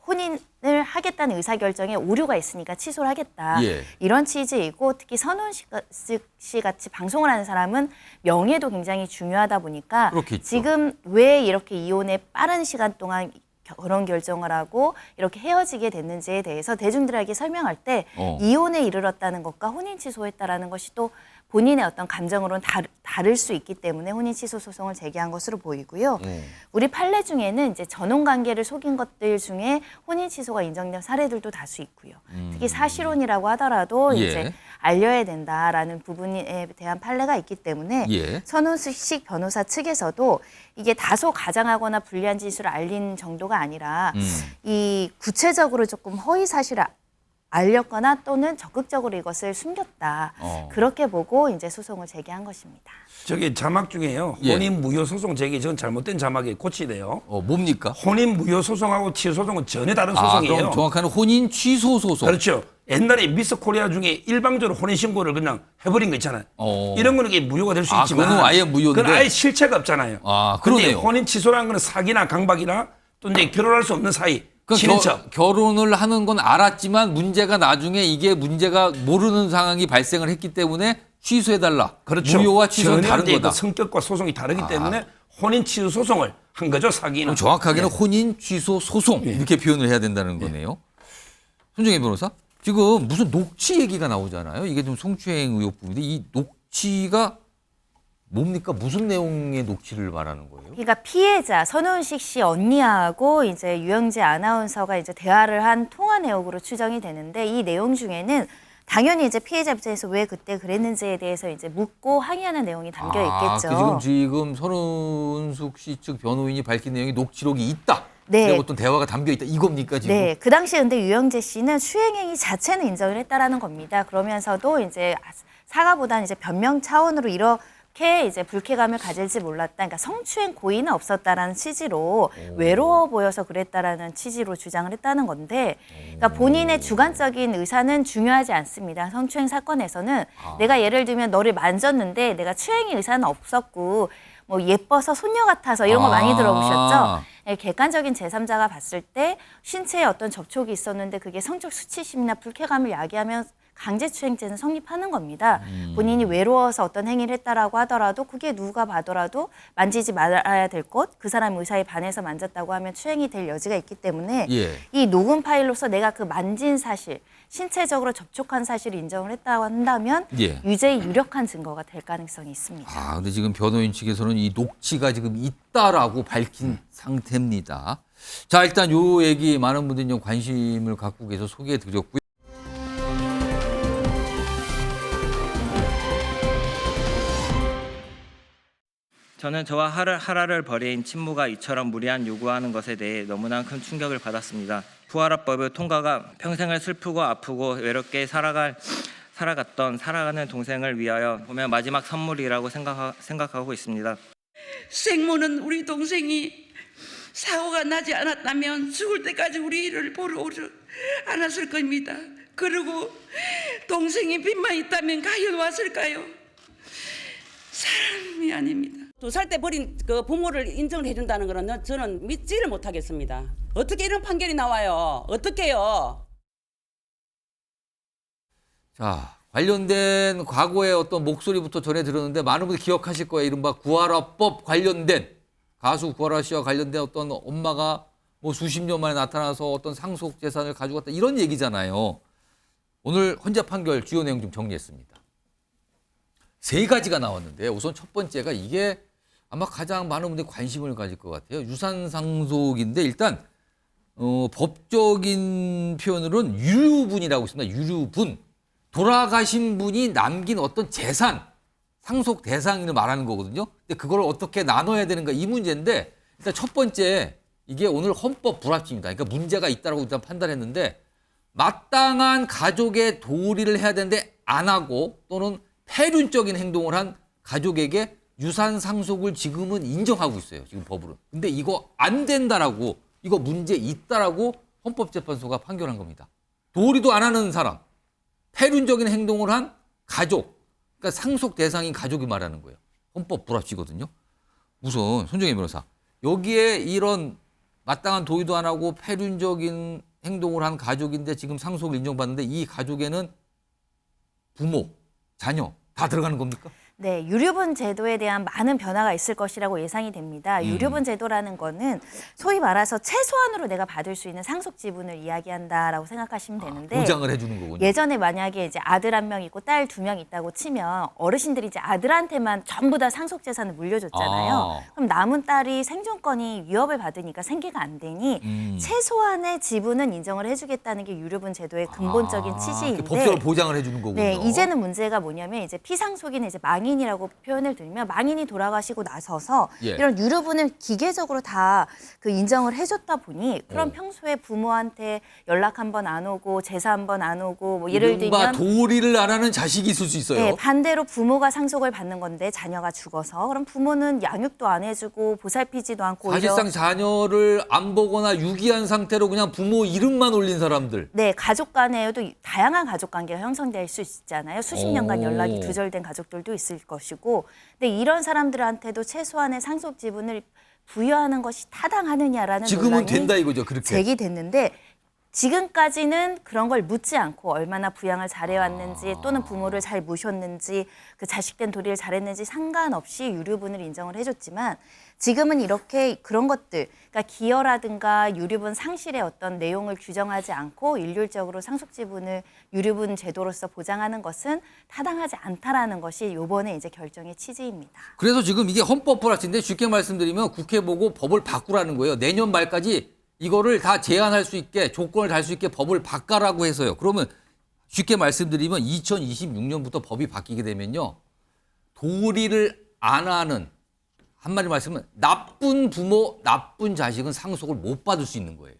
혼인을 하겠다는 의사결정에 오류가 있으니까 취소를 하겠다. 이런 취지이고 특히 선훈 씨 같이 방송을 하는 사람은 명예도 굉장히 중요하다 보니까 그렇겠죠. 지금 왜 이렇게 이혼에 빠른 시간 동안 결혼 결정을 하고 이렇게 헤어지게 됐는지에 대해서 대중들에게 설명할 때 이혼에 이르렀다는 것과 혼인 취소했다라는 것이 또 본인의 어떤 감정으로는 다를 수 있기 때문에 혼인 취소 소송을 제기한 것으로 보이고요. 우리 판례 중에는 이제 전혼 관계를 속인 것들 중에 혼인 취소가 인정된 사례들도 다수 있고요. 특히 사실혼이라고 하더라도 이제 알려야 된다라는 부분에 대한 판례가 있기 때문에 선훈식 변호사 측에서도 이게 다소 가장하거나 불리한 진술을 알린 정도가 아니라 이 구체적으로 조금 허위 사실을 알렸거나 또는 적극적으로 이것을 숨겼다. 그렇게 보고 이제 소송을 제기한 것입니다. 저기 자막 중에요. 혼인 무효 소송 제기 전 잘못된 자막이 고치돼요. 뭡니까? 혼인 무효 소송하고 취소 소송은 전혀 다른 소송이에요. 그럼 정확한 혼인 취소 소송. 그렇죠. 옛날에 미스 코리아 중에 일방적으로 혼인 신고를 그냥 해버린 거 있잖아요. 이런 거는 이게 무효가 될 수 있지만 그건 아예 무효인데. 그건 아예 실체가 없잖아요. 그러네요. 근데 혼인 취소라는 거는 사기나 강박이나 또 이제 결혼할 수 없는 사이. 결혼을 하는 건 알았지만 문제가 나중에 이게 문제가 모르는 상황이 발생을 했기 때문에 취소해달라. 그렇죠. 무효와 취소는 다른 거다. 그 성격과 소송이 다르기 때문에 혼인 취소 소송을 한 거죠, 사기는. 정확하게는 혼인 취소 소송 이렇게 표현을 해야 된다는 거네요. 손정혜 변호사, 지금 무슨 녹취 얘기가 나오잖아요. 이게 좀 성추행 의혹 부분인데 이 녹취가 뭡니까? 무슨 내용의 녹취를 말하는 거예요? 그러니까 피해자 선훈식 씨 언니하고 이제 유영재 아나운서가 이제 대화를 한 통화 내역으로 추정이 되는데 이 내용 중에는 당연히 이제 피해자 입장에서 왜 그때 그랬는지에 대해서 이제 묻고 항의하는 내용이 담겨 있겠죠. 지금 선훈숙 씨 측 변호인이 밝힌 내용이 녹취록이 있다. 네. 어떤 대화가 담겨 있다. 이겁니까 지금? 네. 그 당시에 근데 유영재 씨는 수행행위 자체는 인정을 했다라는 겁니다. 그러면서도 이제 사과보다는 이제 변명 차원으로 이렇게 이제 불쾌감을 가질지 몰랐다. 그러니까 성추행 고의는 없었다라는 취지로 외로워 보여서 그랬다라는 취지로 주장을 했다는 건데, 그러니까 본인의 주관적인 의사는 중요하지 않습니다. 성추행 사건에서는 내가 예를 들면 너를 만졌는데 내가 추행의 의사는 없었고 뭐 예뻐서 손녀 같아서 이런 거 많이 들어보셨죠? 객관적인 제3자가 봤을 때 신체에 어떤 접촉이 있었는데 그게 성적 수치심이나 불쾌감을 야기하면 강제추행죄는 성립하는 겁니다. 본인이 외로워서 어떤 행위를 했다라고 하더라도 그게 누가 봐더라도 만지지 말아야 될 것, 그 사람 의사에 반해서 만졌다고 하면 추행이 될 여지가 있기 때문에 이 녹음 파일로서 내가 그 만진 사실, 신체적으로 접촉한 사실을 인정을 했다고 한다면 유죄의 유력한 증거가 될 가능성이 있습니다. 근데 지금 변호인 측에서는 이 녹취가 지금 있다라고 밝힌 상태입니다. 자, 일단 요 얘기 많은 분들이 좀 관심을 갖고 계셔서 소개해 드렸고요. 저는 저와 하라를 벌인 친모가 이처럼 무리한 요구하는 것에 대해 너무나 큰 충격을 받았습니다. 부활합법의 통과가 평생을 슬프고 아프고 외롭게 살아가는 동생을 위하여 보면 마지막 선물이라고 생각하고 있습니다. 생모는 우리 동생이 사고가 나지 않았다면 죽을 때까지 우리를 보러 오지 않았을 겁니다. 그리고 동생이 빚만 있다면 가여 왔을까요? 사람이 아닙니다. 2살 때 버린 그 부모를 인정을 해준다는 거는 저는 믿지를 못하겠습니다. 어떻게 이런 판결이 나와요? 어떻게요? 자, 관련된 과거의 어떤 목소리부터 전해 들었는데 많은 분들이 기억하실 거예요. 이른바 구하라법 관련된 가수 구하라 씨와 관련된 어떤 엄마가 뭐 수십 년 만에 나타나서 어떤 상속 재산을 가지고 갔다 이런 얘기잖아요. 오늘 헌재 판결 주요 내용 좀 정리했습니다. 3가지가 나왔는데 우선 첫 번째가 이게 아마 가장 많은 분들이 관심을 가질 것 같아요. 유산 상속인데 일단 법적인 표현으로는 유류분이라고 있습니다. 유류분. 돌아가신 분이 남긴 어떤 재산, 상속 대상을 말하는 거거든요. 근데 그걸 어떻게 나눠야 되는가 이 문제인데 일단 첫 번째 이게 오늘 헌법 불합치입니다. 그러니까 문제가 있다고 일단 판단했는데 마땅한 가족의 도리를 해야 되는데 안 하고 또는 폐륜적인 행동을 한 가족에게 유산 상속을 지금은 인정하고 있어요. 지금 법으로. 근데 이거 안 된다라고 이거 문제 있다라고 헌법재판소가 판결한 겁니다. 도리도 안 하는 사람, 폐륜적인 행동을 한 가족, 그러니까 상속 대상인 가족이 말하는 거예요. 헌법 불합치거든요. 우선 손정혜 변호사, 여기에 이런 마땅한 도의도 안 하고 폐륜적인 행동을 한 가족인데 지금 상속을 인정받는데 이 가족에는 부모, 자녀 다 들어가는 겁니까? 네, 유류분 제도에 대한 많은 변화가 있을 것이라고 예상이 됩니다. 유류분 제도라는 거는 소위 말해서 최소한으로 내가 받을 수 있는 상속 지분을 이야기한다라고 생각하시면 되는데 보장을 해주는 거군요. 예전에 만약에 이제 아들 1명 있고 딸 2명 있다고 치면 어르신들이 이제 아들한테만 전부 다 상속 재산을 물려줬잖아요. 그럼 남은 딸이 생존권이 위협을 받으니까 생계가 안 되니 최소한의 지분은 인정을 해주겠다는 게 유류분 제도의 근본적인 취지인데 법적으로 보장을 해주는 거군요. 네, 이제는 문제가 뭐냐면 이제 피상속인은 이제 망인이라고 표현을 드리면 망인이 돌아가시고 나서서 이런 유류분을 기계적으로 다 그 인정을 해줬다 보니 그럼 평소에 부모한테 연락 한 번 안 오고 제사 한 번 안 오고 뭐 예를 들면 도리를 안 하는 자식이 있을 수 있어요. 네, 반대로 부모가 상속을 받는 건데 자녀가 죽어서 그럼 부모는 양육도 안 해주고 보살피지도 않고 사실상 자녀를 안 보거나 유기한 상태로 그냥 부모 이름만 올린 사람들. 네, 가족 간에도 다양한 가족 관계가 형성될 수 있잖아요. 수십 년간 연락이 두절된 가족들도 있을 것이고, 근데 이런 사람들한테도 최소한의 상속 지분을 부여하는 것이 타당하느냐라는 지금은 논란이 된다 이거죠, 그렇게. 제기됐는데 지금까지는 그런 걸 묻지 않고 얼마나 부양을 잘해왔는지 또는 부모를 잘 모셨는지 그 자식된 도리를 잘했는지 상관없이 유류분을 인정을 해줬지만 지금은 이렇게 그런 것들, 그러니까 기여라든가 유류분 상실의 어떤 내용을 규정하지 않고 일률적으로 상속 지분을 유류분 제도로서 보장하는 것은 타당하지 않다라는 것이 이번에 이제 결정의 취지입니다. 그래서 지금 이게 헌법 불합치인데 쉽게 말씀드리면 국회 보고 법을 바꾸라는 거예요. 내년 말까지 이거를 다 제한할 수 있게 조건을 달 수 있게 법을 바꿔라고 해서요. 그러면 쉽게 말씀드리면 2026년부터 법이 바뀌게 되면요. 도리를 안 하는 한마디로 말씀은 나쁜 부모, 나쁜 자식은 상속을 못 받을 수 있는 거예요.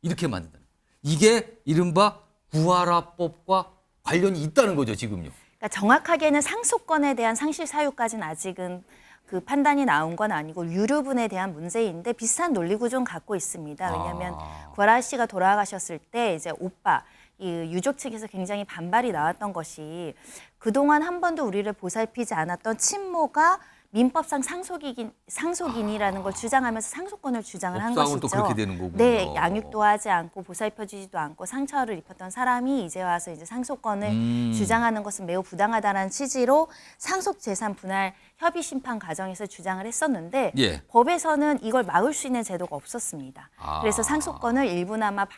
이렇게 만든다는 거예요. 이게 이른바 구하라법과 관련이 있다는 거죠, 지금요. 그러니까 정확하게는 상속권에 대한 상실 사유까지는 아직은 그 판단이 나온 건 아니고 유류분에 대한 문제인데 비슷한 논리 구조는 갖고 있습니다. 왜냐하면 구하라 씨가 돌아가셨을 때 이제 오빠 이 유족 측에서 굉장히 반발이 나왔던 것이 그동안 한 번도 우리를 보살피지 않았던 친모가 민법상 상속인이라는 걸 주장하면서 상속권을 주장을 한 것이죠. 또 그렇게 되는 거군요. 네, 양육도 하지 않고 보살펴주지도 않고 상처를 입혔던 사람이 이제 와서 이제 상속권을 주장하는 것은 매우 부당하다는 취지로 상속재산 분할 협의 심판 과정에서 주장을 했었는데 법에서는 이걸 막을 수 있는 제도가 없었습니다. 그래서 상속권을 일부나마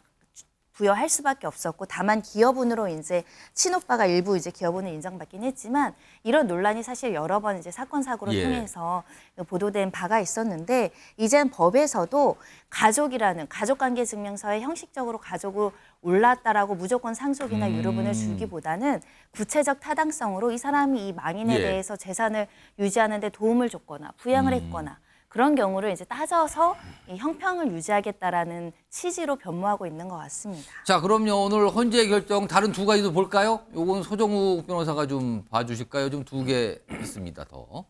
부여할 수밖에 없었고 다만 기여분으로 이제 친오빠가 일부 이제 기여분을 인정받긴 했지만 이런 논란이 사실 여러 번 이제 사건 사고를 통해서 보도된 바가 있었는데 이젠 법에서도 가족이라는 가족관계증명서에 형식적으로 가족을 올랐다라고 무조건 상속이나 유류분을 주기보다는 구체적 타당성으로 이 사람이 이 망인에 대해서 재산을 유지하는 데 도움을 줬거나 부양을 했거나 그런 경우를 이제 따져서 이 형평을 유지하겠다라는 취지로 변모하고 있는 것 같습니다. 자, 그럼요. 오늘 헌재 결정 다른 두 가지도 볼까요? 요건 소정욱 변호사가 좀 봐주실까요? 좀 두 개 있습니다. 더.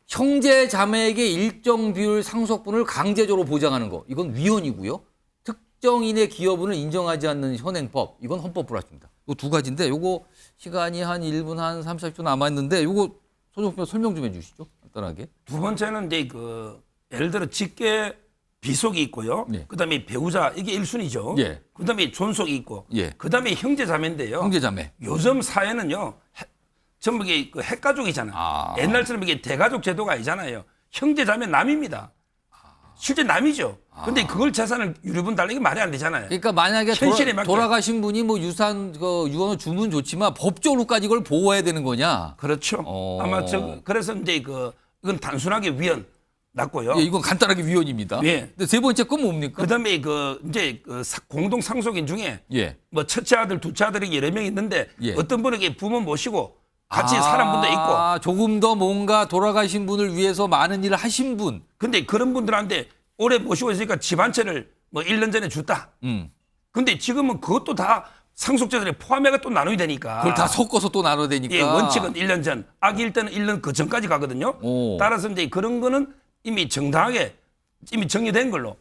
형제 자매에게 일정 비율 상속분을 강제적으로 보장하는 거. 이건 위헌이고요. 특정인의 기여분을 인정하지 않는 현행법. 이건 헌법 불합치입니다. 요 두 가지인데 요거 시간이 한 1분 한 30초 남았는데 요거 소정욱 변호사 설명 좀 해주시죠. 간단하게. 두 번째는 이제 그 예를 들어 직계 비속이 있고요. 그다음에 배우자 이게 1순위죠. 그다음에 존속이 있고. 그다음에 형제자매인데요. 형제자매. 요즘 사회는요. 전부 이게 그 핵가족이잖아. 옛날처럼 이게 대가족 제도가 아니잖아요. 형제자매 남입니다. 실제 남이죠. 근데 그걸 재산을 유류분 달라는 게 말이 안 되잖아요. 그러니까 만약에 돌아가신 분이 뭐 유산 유언을 주면 좋지만 법적으로까지 이걸 보호해야 되는 거냐? 그렇죠. 아마 그래서 이제 그 이건 단순하게 위헌 났고요. 예, 이건 간단하게 위헌입니다. 예. 근데 세 번째 건 뭡니까? 그다음에 이제 공동 상속인 중에 예. 뭐 첫째 아들, 둘째 아들이 여러 명 있는데 예. 어떤 분은 부모 모시고 같이 사는 분도 있고. 조금 더 뭔가 돌아가신 분을 위해서 많은 일을 하신 분. 근데 그런 분들한테 오래 모시고 있으니까 집 한 채를 뭐 1년 전에 줬다. 근데 지금은 그것도 다 상속자들에 포함해가 또 나눠야 되니까. 그걸 다 섞어서 또 나눠야 되니까. 예, 원칙은 1년 전. 아기일 때는 1년 그 전까지 가거든요. 따라서 이제 그런 거는 이미 정당하게 이미 정리된 걸로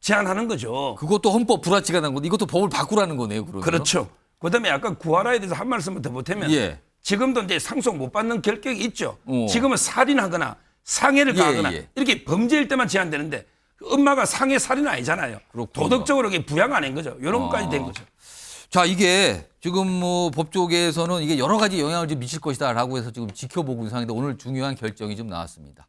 제한하는 거죠. 그것도 헌법 불합치가 난 건데 이것도 법을 바꾸라는 거네요. 그러면. 그렇죠. 그다음에 아까 구하라에 대해서 한 말씀을 더 보태면 예. 지금도 이제 상속 못 받는 결격이 있죠. 지금은 살인하거나 상해를 가하거나 이렇게 범죄일 때만 제한되는데 엄마가 상해 살인은 아니잖아요. 그렇군요. 도덕적으로 부양 안 한 거죠. 이런 것까지 된 거죠. 자, 이게 지금 뭐 법조계에서는 이게 여러 가지 영향을 좀 미칠 것이다라고 해서 지금 지켜보고 있는 상황인데 오늘 중요한 결정이 좀 나왔습니다.